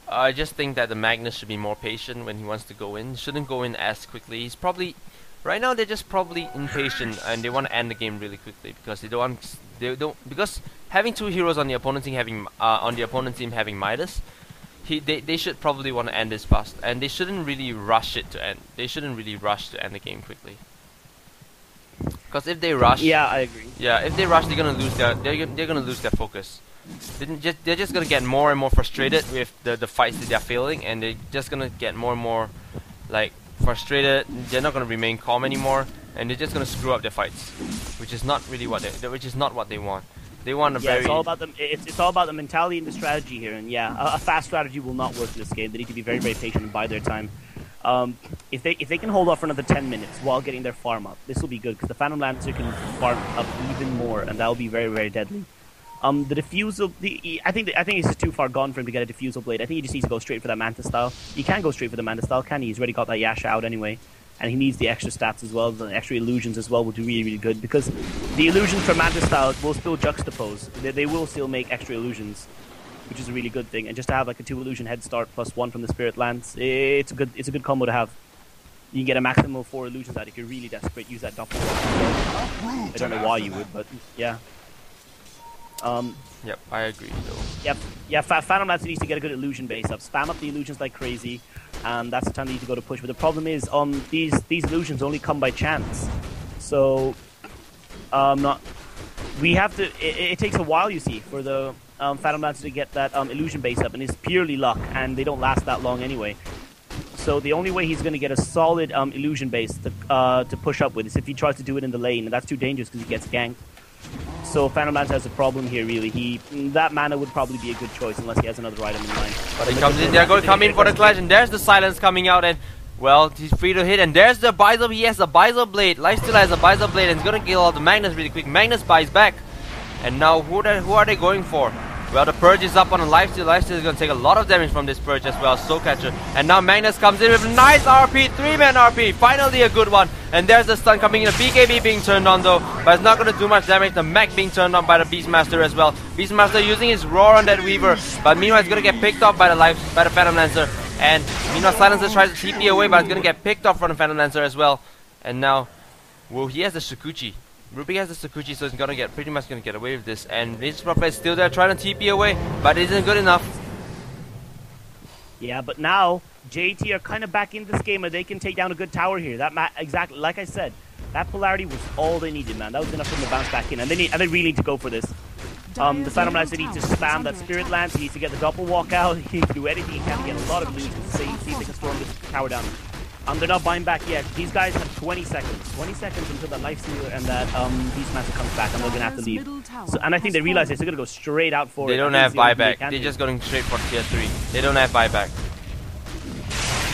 I just think that the Magnus should be more patient when he wants to go in. Shouldn't go in as quickly. He's probably right now they're just probably impatient and they want to end the game really quickly because they don't because having two heroes on the opponent team having Midas, they should probably want to end this fast and they shouldn't really rush it to end. They shouldn't really rush to end the game quickly. Because if they rush, yeah, I agree. Yeah, if they rush, they're gonna lose their focus. They're just gonna get more and more frustrated with the fights that they're failing, and they're just gonna get more and more like frustrated. They're not gonna remain calm anymore, and they're just gonna screw up their fights, which is not really what they want. They want a very it's all about them. It's all about the mentality and the strategy here, and a fast strategy will not work in this game. They need to be very very patient and bide their time. If they can hold off for another 10 minutes while getting their farm up, this will be good because the Phantom Lancer can farm up even more, and that will be very very deadly. The diffusal, I think it's just too far gone for him to get a diffusal blade. I think he just needs to go straight for that Manta style. He can go straight for the Manta style, can he? He's already got that Yasha out anyway, and he needs the extra stats as well. The extra illusions as well will do really really good because the illusions for Manta style will still juxtapose. They will still make extra illusions, which is a really good thing. And just to have like a 2 illusion head start plus 1 from the Spirit Lance, it's a good combo to have. You can get a maximum of 4 illusions out if you're really desperate. Use that doppel. I don't know why you would, but yeah. Yep, I agree though. Yep. Phantom Lance needs to get a good illusion base up. Spam up the illusions like crazy, and that's the time they need to go to push. But the problem is, these illusions only come by chance. So, we have to. It takes a while, you see, for the Phantom Lance to get that illusion base up, and it's purely luck, and they don't last that long anyway. So the only way he's going to get a solid illusion base to push up with is if he tries to do it in the lane, and that's too dangerous because he gets ganked. So Phantom Lance has a problem here, really. That mana would probably be a good choice unless he has another item in mind. But he comes in, they're going to come in for the clash, and there's the silence coming out, and well, he's free to hit, and there's the Bizal. He has a Bizal blade. Lifesteal has a Bizal blade, and he's going to kill all the Magnus really quick. Magnus buys back, and now who are they going for? Well, the Purge is up on a Lifesteal. Lifesteal is going to take a lot of damage from this Purge as well. Soul Catcher. And now Magnus comes in with a nice RP. 3-man RP. Finally a good one. And there's the stun coming in. The BKB being turned on though. But it's not going to do much damage. The mech being turned on by the Beastmaster as well. Beastmaster using his roar on that Weaver. But meanwhile, it's going to get picked off by the Phantom Lancer. And meanwhile, Silencer tries to TP away. But it's going to get picked off from the Phantom Lancer as well. And now, well, he has the Sukuchi. Ruby has the Sakuchi, so he's pretty much gonna get away with this. And Nature's Prophet is still there trying to TP away, but it isn't good enough. Yeah, but now JT are kind of back in this game, where they can take down a good tower here. Exactly, like I said, that polarity was all they needed, man. That was enough for them to bounce back in, and they really need to go for this. The Phantom Lancer needs to spam that Spirit Lance. He needs to get the doppel walk out. He needs to do anything he can to get a lot of illusions. See if they can storm this tower down. They're not buying back yet. These guys have 20 seconds. 20 seconds until that Lifestealer and that Beastmaster comes back, and they're going to have to leave. So, and I think they realize this. They're going to go straight out for it. They don't have buyback. They're just going straight for tier 3. They don't have buyback.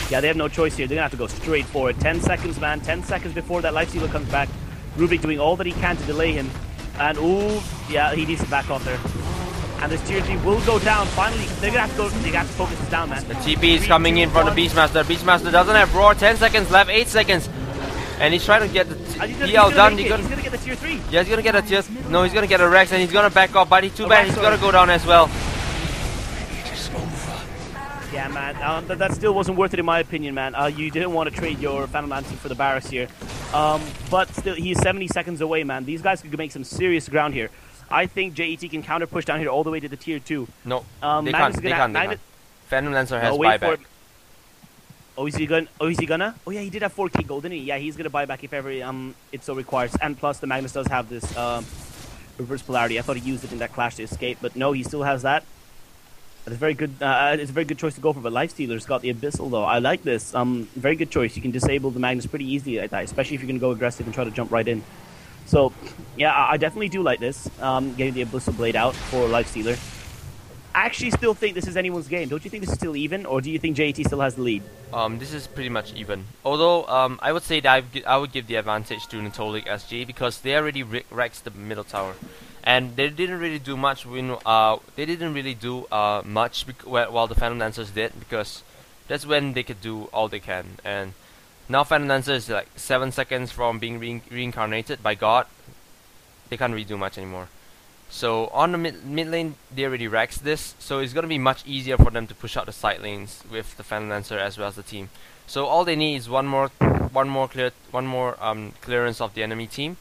Yeah, they have no choice here. They're going to have to go straight for it. 10 seconds, man. 10 seconds before that Lifestealer comes back. Rubik doing all that he can to delay him. And, ooh, yeah, he needs to back off there. And this tier 3 will go down. Finally, they're gonna have to go. They have to focus this down, man. The TP is coming in from the Beastmaster. Beastmaster doesn't have roar. 10 seconds left. 8 seconds, and he's trying to get the he's gonna get the tier 3. Yeah, he's gonna get a tier. No, he's gonna get a Rex, and he's gonna back off. But too bad. He's gonna go down as well. Yeah, man. That still wasn't worth it in my opinion, man. You didn't want to trade your Phantom Lance for the Barris here. But still, he's 70 seconds away, man. These guys could make some serious ground here. I think JET can counter push down here all the way to the tier 2. No, they can't. Phantom Lancer has buyback. Oh, is he gonna? Oh yeah, he did have 4k gold, didn't he? Yeah, he's gonna buy back if ever it so requires. And plus, the Magnus does have this reverse polarity. I thought he used it in that clash to escape, but no, he still has that. It's very good. It's a very good choice to go for. But Lifestealer's got the Abyssal though. I like this. Very good choice. You can disable the Magnus pretty easily like that, especially if you're gonna go aggressive and try to jump right in. So, yeah, I definitely do like this, getting the Abyssal Blade out for Lifestealer. I actually still think this is anyone's game. Don't you think this is still even, or do you think JT still has the lead? This is pretty much even. Although, I would say that I would give the advantage to Natolik SG, because they already wrecked the middle tower. And they didn't really do much while the Phantom Lancers did, because that's when they could do all they can. And now Phantom Lancer is like 7 seconds from being reincarnated by God. They can't really do much anymore. So on the mid lane, they already wrecks this, so it's gonna be much easier for them to push out the side lanes with the Phantom Lancer as well as the team. So all they need is one more clearance of the enemy team.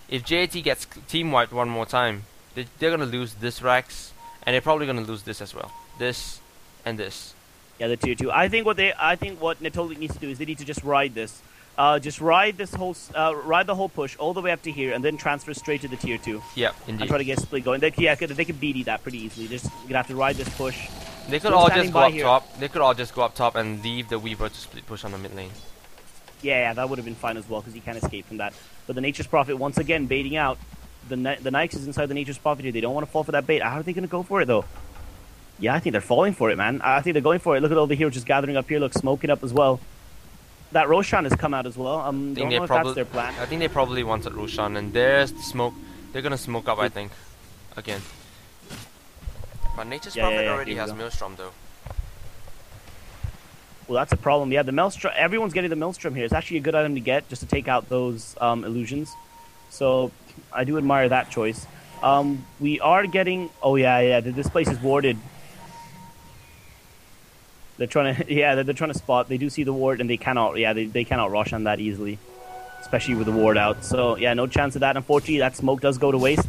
If JAT gets team wiped one more time, they're gonna lose this Rex, and they're probably gonna lose this as well. This and this. Yeah, the tier 2. I think what Netolic needs to do is they need to just ride this. Just ride this whole, ride the whole push all the way up to here, and then transfer straight to the tier 2. Yep, indeed. And try to get split going. They can BD that pretty easily. They're just gonna have to ride this push. They could all just go up top. They could all just go up top and leave the Weaver to split push on the mid lane. Yeah, that would have been fine as well because he can't escape from that. But the Nature's Prophet once again baiting out. The Nyx is inside the Nature's Prophet here. They don't want to fall for that bait. How are they gonna go for it though? Yeah, I think they're falling for it, man. I think they're going for it. Look at all the heroes just gathering up here. Look, smoking up as well. That Roshan has come out as well. Don't know if that's their plan. I think they probably wanted Roshan, and there's the smoke. They're gonna smoke up, I think, again. But Nature's Prophet already has Maelstrom though. Well, that's a problem. Yeah, the Maelstrom. Everyone's getting the Maelstrom here. It's actually a good item to get just to take out those illusions. So I do admire that choice. We are getting. Oh yeah. This place is warded. They're trying to, they're trying to spot. They do see the ward, and they cannot. Yeah, they cannot rush on that easily, especially with the ward out. So yeah, no chance of that. Unfortunately, that smoke does go to waste.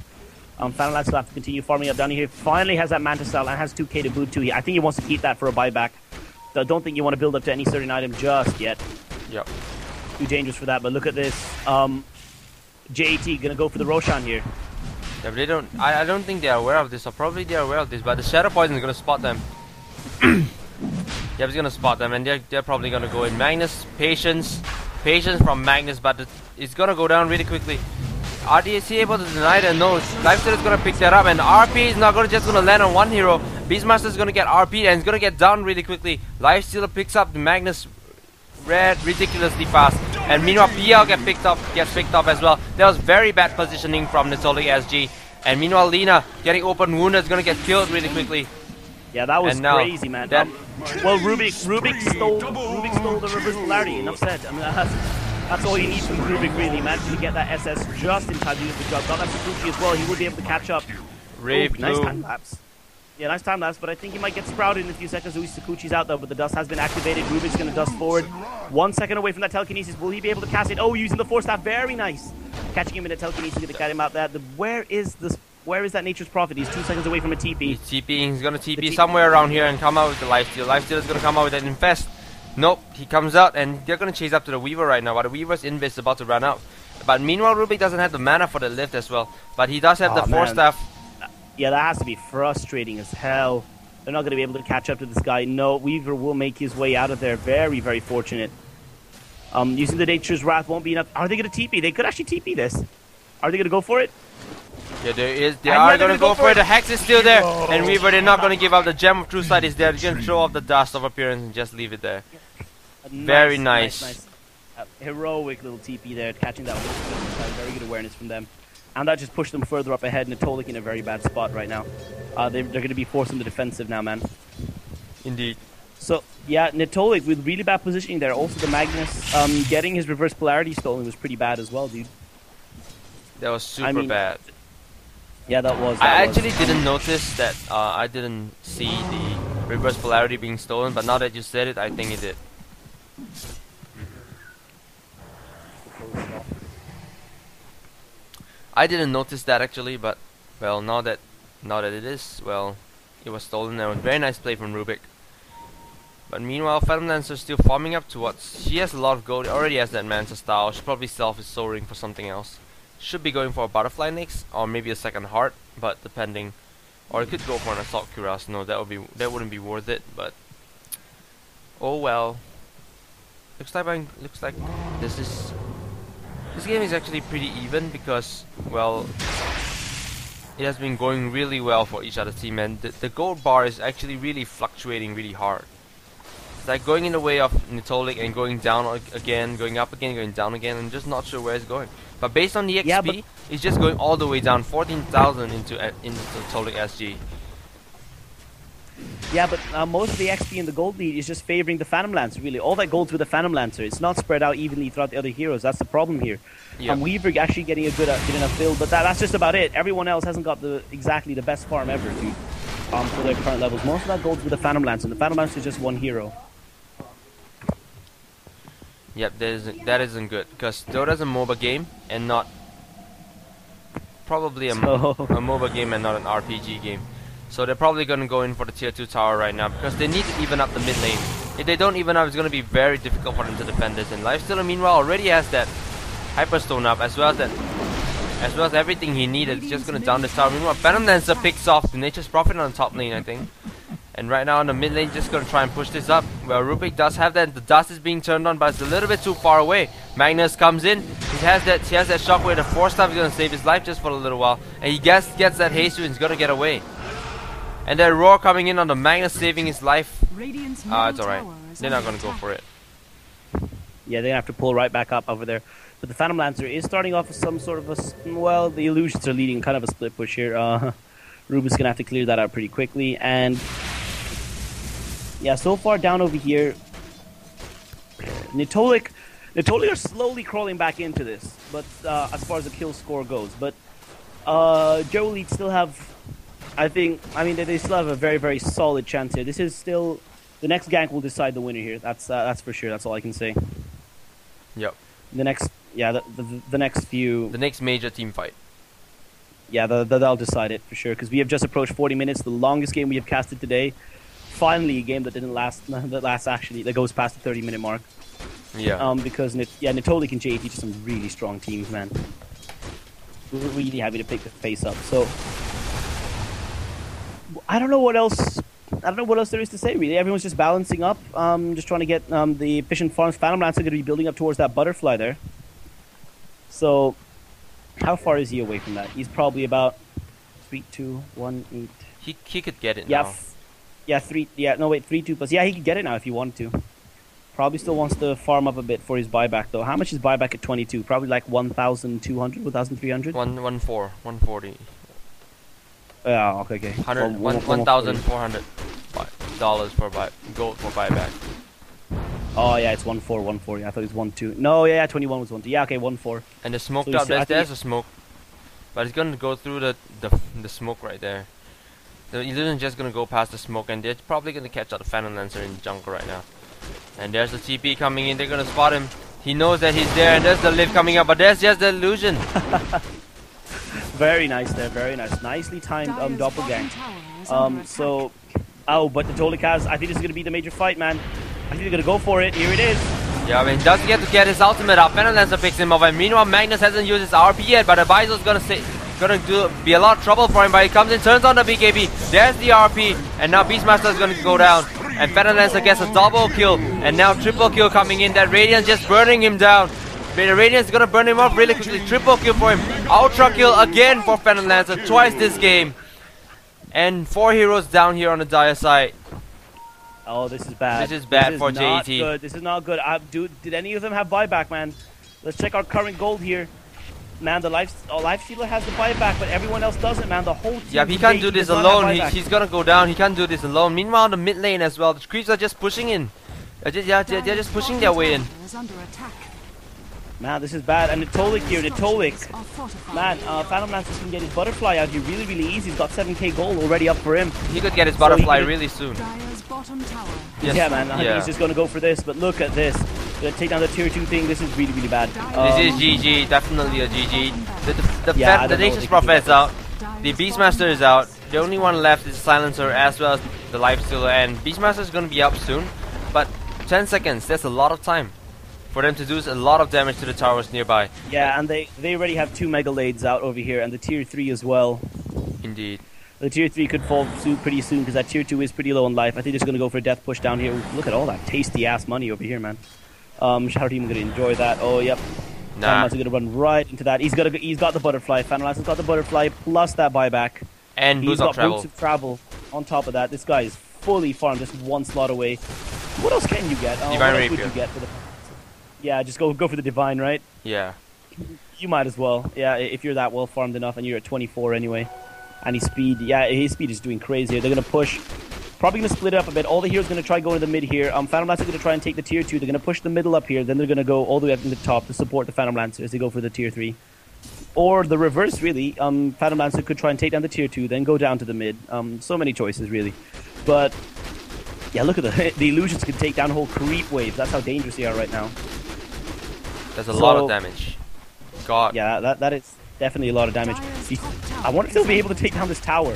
Phantom Lancer will have to continue farming up down here. Finally has that Manta style and has 2k to boot too. I think he wants to keep that for a buyback. So I don't think you want to build up to any certain item just yet. Yep. Too dangerous for that. But look at this. JAT gonna go for the Roshan here. Yeah, but they don't. I don't think they are aware of this. Or probably they are aware of this, but the Shadow Poison is gonna spot them. Yeah, he's gonna spot them, and they're probably gonna go in. Magnus, patience from Magnus, but it's gonna go down really quickly. RDC able to deny that? No, Lifesteal is gonna pick that up, and RP is not just gonna land on one hero. Beastmaster is gonna get RP and it's gonna get down really quickly. Lifesteal picks up the Magnus red ridiculously fast, and meanwhile PL gets picked up as well. That was very bad positioning from Netolic SG, and meanwhile Lina getting open wounded is gonna get killed really quickly. Yeah, that was crazy, man. Well, Rubik stole the reverse polarity. Enough said. I mean, that's all you need from Rubik, really, man. To get that SS just in time to use the job. Got that Sakuchi as well. He would be able to catch up. Nice time lapse. Yeah, nice time lapse, but I think he might get sprouted in a few seconds. Luis Sakuchi's out though, but the dust has been activated. Rubik's gonna dust forward. 1 second away from that telekinesis. Will he be able to cast it? Oh, using the Force Staff. Very nice. Catching him in the telekinesis, gonna get him out there. Where is that Nature's Prophet? He's 2 seconds away from a TP. He's TPing. He's gonna TP somewhere around here and come out with the Lifesteal. Lifesteal is gonna come out with an Infest. Nope, he comes out and they're gonna chase up to the Weaver right now, but the Weaver's Invis is about to run out. But meanwhile, Rubik doesn't have the mana for the lift as well, but he does have the Force Staff. Yeah, that has to be frustrating as hell. They're not gonna be able to catch up to this guy. No, Weaver will make his way out of there. Very, very fortunate. Using the Nature's Wrath won't be enough. Are they gonna TP? They could actually TP this. Are they gonna go for it? Yeah, they are gonna go for it. The Hex is still there, and Weaver, they're not gonna give up. The Gem of True Sight is there. They're gonna throw off the Dust of Appearance and just leave it there. Very nice. Heroic little TP there, catching that one. Very good awareness from them. And that just pushed them further up ahead. Netolic in a very bad spot right now. They're going to be forced on the defensive now, man. Indeed. So, yeah, Netolic with really bad positioning there. Also, the Magnus getting his reverse polarity stolen was pretty bad as well, dude. That was super bad. Yeah, that was. I actually didn't notice that. I didn't see the reverse polarity being stolen, but now that you said it, I think it did. I didn't notice that actually, but well, now that it is, well, it was stolen. That was a very nice play from Rubik. But meanwhile, Phantom Lancer is still farming up towards. She has a lot of gold. Already has that Manta style. She probably self his Soul Ring for something else. Should be going for a Butterfly next, or maybe a second heart, but depending. Or it could go for an Assault Cuirass. No, that wouldn't be worth it. But oh well. Looks like this game is actually pretty even because, well, it has been going really well for each other team, and the gold bar is actually really fluctuating really hard. It's like going in the way of Netolic and going down again, going up again, going down again. I'm just not sure where it's going. But based on the XP, it's just going all the way down, 14,000 into Netolic SG. Yeah, but most of the XP and the gold lead is just favoring the Phantom Lancer, really. All that gold's with the Phantom Lancer. It's not spread out evenly throughout the other heroes. That's the problem here. Yep. Weaver actually getting a good enough build, but that's just about it. Everyone else hasn't got exactly the best farm ever, dude. For their current levels. Most of that gold's with the Phantom Lancer, and the Phantom Lancer is just one hero. Yep, that isn't good, because Dota's a MOBA game and not probably a MOBA game and not an RPG game. So they're probably going to go in for the tier 2 tower right now, because they need to even up the mid lane. If they don't even up, it's going to be very difficult for them to defend this. And Lifestealer, meanwhile, already has that Hyperstone up, as well as everything he needed. It's just going to down this tower. Meanwhile, Phantom Lancer picks off the Nature's Prophet on the top lane, I think. And right now in the mid lane, just going to try and push this up. Well, Rubik does have that. The dust is being turned on, but it's a little bit too far away. Magnus comes in. He has that shockwave. The 4-star is going to save his life just for a little while. And he gets that haste, and he's going to get away. And that roar coming in on the Magnus, saving his life. It's alright. They're not going to go for it. Yeah, they have to pull right back up over there. But the Phantom Lancer is starting off with some sort of a... Well, the Illusions are leading kind of a split push here. Rubik's going to have to clear that out pretty quickly. And... yeah, so far down over here... Nitolik are slowly crawling back into this. But as far as the kill score goes. But Joe Elite still have... I mean, they still have a very, very solid chance here. This is still... The next gank will decide the winner here. That's for sure. That's all I can say. Yep. The next... Yeah, the next few... The next major team fight. Yeah, they'll decide it for sure. Because we have just approached 40 minutes. The longest game we have casted today. Finally, a game that didn't last... that goes past the 30-minute mark. Yeah. Because Nitolik and JT are some really strong teams, man. We're really happy to pick the face up. So... I don't know what else there is to say, really. Everyone's just balancing up, just trying to get the efficient farms. Phantom Lancer going to be building up towards that butterfly there. So, how far is he away from that? He's probably about 3, 2, 1, 8. He could get it now. 3, 2 plus. Yeah, he could get it now if he wanted to. Probably still wants to farm up a bit for his buyback, though. How much is buyback at 22? Probably like 1,200, 1,300? 140. Yeah, okay. $1,400 for gold for buyback. Oh yeah, it's 1,440. I thought it was 1,2. No, yeah, 21 was 1,2. Yeah, okay, 1,4. And the smoke up, there's a smoke, but it's gonna go through the smoke right there. The Illusion's just gonna go past the smoke, and they're probably gonna catch out the Phantom Lancer in the jungle right now. And there's the TP coming in. They're gonna spot him. He knows that he's there, and there's the lift coming up, but there's just the Illusion. Very nice there, very nice. Nicely timed doppelgang. But the Tolikas, I think this is going to be the major fight, man. I think they're going to go for it. Here it is. Yeah, I mean, he doesn't get to get his ultimate up. Phantom Lancer picks him up, and meanwhile, Magnus hasn't used his RP yet, but Abizo's going to be a lot of trouble for him, but he comes in, turns on the BKB. There's the RP, and now Beastmaster is going to go down. And Phantom Lancer gets a double kill, and now triple kill coming in. That Radiance just burning him down. The Radiance is going to burn him up really quickly. Triple kill for him. Ultra kill again for Phantom Lancer. Twice this game. And 4 heroes down here on the dire side. Oh, this is bad. This is bad for JET. This is not good. Did any of them have buyback, man? Let's check our current gold here. Man, the Lifestealer has the buyback, but everyone else doesn't, man. The whole team. Yeah, he can't do this alone. He's going to go down. He can't do this alone. Meanwhile, the mid lane as well. The creeps are just pushing in. They're just pushing their way in. Man, this is bad. And Nitolik here, man, Phantom Lancer can get his butterfly out here really, really easy. He's got 7k gold already up for him. He could get his butterfly really soon. Yes. Yeah, man, I think he's just going to go for this. But look at this. Gonna take down the tier 2 thing. This is really, really bad. This is GG, definitely a GG. The Nature's Prophet's out. The Beastmaster is out. The only one left is Silencer as well as the Lifestealer. And Beastmaster is going to be up soon. But 10 seconds, that's a lot of time for them to do a lot of damage to the towers nearby. Yeah, and they already have 2 Mega Lades out over here, and the tier 3 as well. Indeed. The tier 3 could fall pretty soon, because that tier 2 is pretty low in life. I think they're going to go for a death push down here. Look at all that tasty-ass money over here, man. Shadow Team going to enjoy that. Oh, yep. Nah. Phantom going to run right into that. He's got the butterfly. Phantom Lancer's got the butterfly, plus that buyback. And Boots of Travel. Boots of Travel on top of that. This guy is fully farmed, just 1 slot away. What else can you get? Divine Rapier. Would you get for the... Yeah, just go for the Divine, right? Yeah. You might as well. Yeah, if you're that well farmed enough, and you're at 24 anyway. And his speed, his speed is doing crazy. They're gonna push. Probably going to split it up a bit. All the heroes going to try going to the mid here. Phantom Lancer going to try and take the tier 2. They're going to push the middle up here. Then they're going to go all the way up in the top to support the Phantom Lancer as they go for the tier 3. Or the reverse, really. Phantom Lancer could try and take down the tier 2, then go down to the mid. So many choices, really. But, yeah, look at the illusions can take down whole creep waves. That's how dangerous they are right now. That's a lot of damage. God. Yeah, that is definitely a lot of damage. I wonder if they'll be able to take down this tower.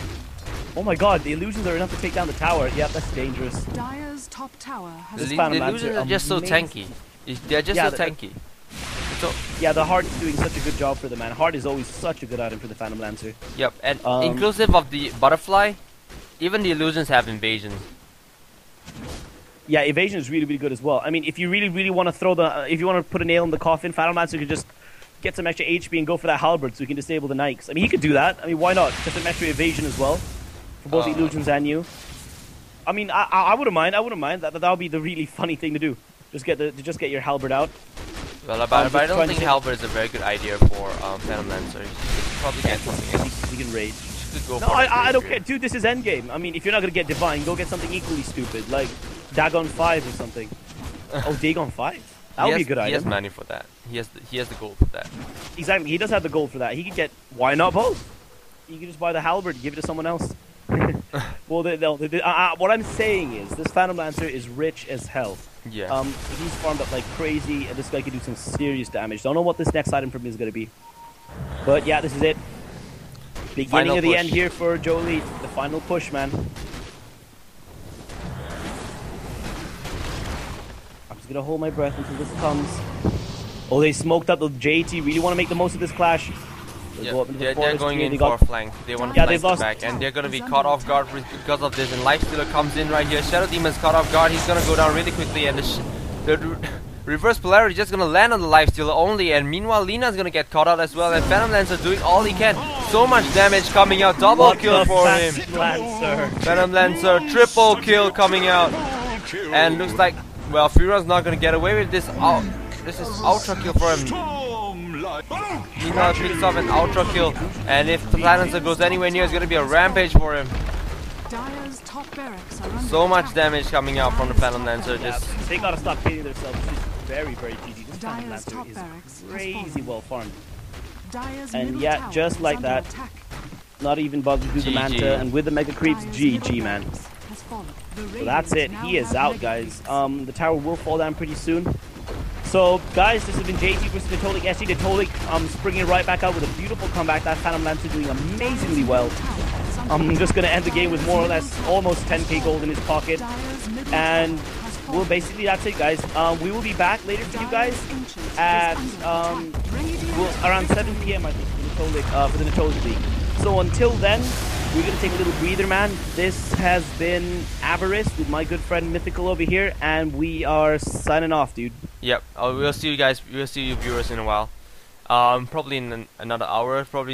Oh my god, the illusions are enough to take down the tower. Yep, that's dangerous. Dire's top tower has The illusions are just so tanky. They're just so tanky. Yeah, the Heart is doing such a good job for the man. Heart is always such a good item for the Phantom Lancer. Yep, and inclusive of the butterfly, even the illusions have invasion. Yeah, evasion is really, really good as well. I mean, if you really, really want to throw the, if you want to put a nail in the coffin, Phantom Lancer could just get some extra HP and go for that halberd so he can disable the Nikes. I mean, he could do that. I mean, why not? Just some extra evasion as well for both illusions and you. I mean, I wouldn't mind. I wouldn't mind. That would be the really funny thing to do. Just get your halberd out. Well, but I don't think halberd is a very good idea for Phantom Lancer. You should probably get something else. He can rage. Go no, I don't care. Dude, this is endgame. I mean, if you're not going to get Divine, go get something equally stupid, like Dagon 5 or something. Oh, Dagon 5? That would be a good item. He has money for that. He has the gold for that. Exactly, he does have the gold for that. He could get, why not both? You can just buy the halberd, give it to someone else. Well, what I'm saying is, this Phantom Lancer is rich as hell. Yeah. He's farmed up like crazy, and this guy can do some serious damage. Don't know what this next item from me is going to be. But yeah, this is it. Beginning of the end here for Jolie. The final push, man. I'm just going to hold my breath until this comes. Oh, they smoked up the JT. Really want to make the most of this clash. Yeah, they're going in for a flank. They want to flank back, and they're going to be caught off guard because of this. And Lifestealer comes in right here. Shadow Demon's caught off guard. He's going to go down really quickly, and the reverse polarity just going to land on the Lifestealer only. And meanwhile, Lina's going to get caught out as well. And Phantom Lancer doing all he can. So much damage coming out. Double kill for him. Phantom Lancer, triple kill coming out. And looks like, well, Fura's not going to get away with this. This is ultra kill for him. Lina picks up an ultra kill, and if the Lancer goes anywhere near, it's going to be a rampage for him. So much damage coming out from the Phantom Lancer. Just they gotta stop hitting themselves. It's very, very GG. This Phantom Lancer is crazy well farmed. And yeah, just like that, not even bothered to do the Manta, and with the Mega Creeps, GG, man. So that's it. He is out, guys. The tower will fall down pretty soon. So, guys, this has been JT versus Natolik. SG Natolik springing right back out with a beautiful comeback. That Phantom Lancer doing amazingly well. I'm just going to end the game with more or less almost 10k gold in his pocket. And well, basically, that's it, guys. We will be back later for you guys at around 7 p.m. I think for the Natolik League. So until then, we're going to take a little breather, man. This has been Avarice with my good friend Mythical over here, and we are signing off, dude. Yep. We'll see you guys. We'll see you viewers in a while. Probably in another hour, probably.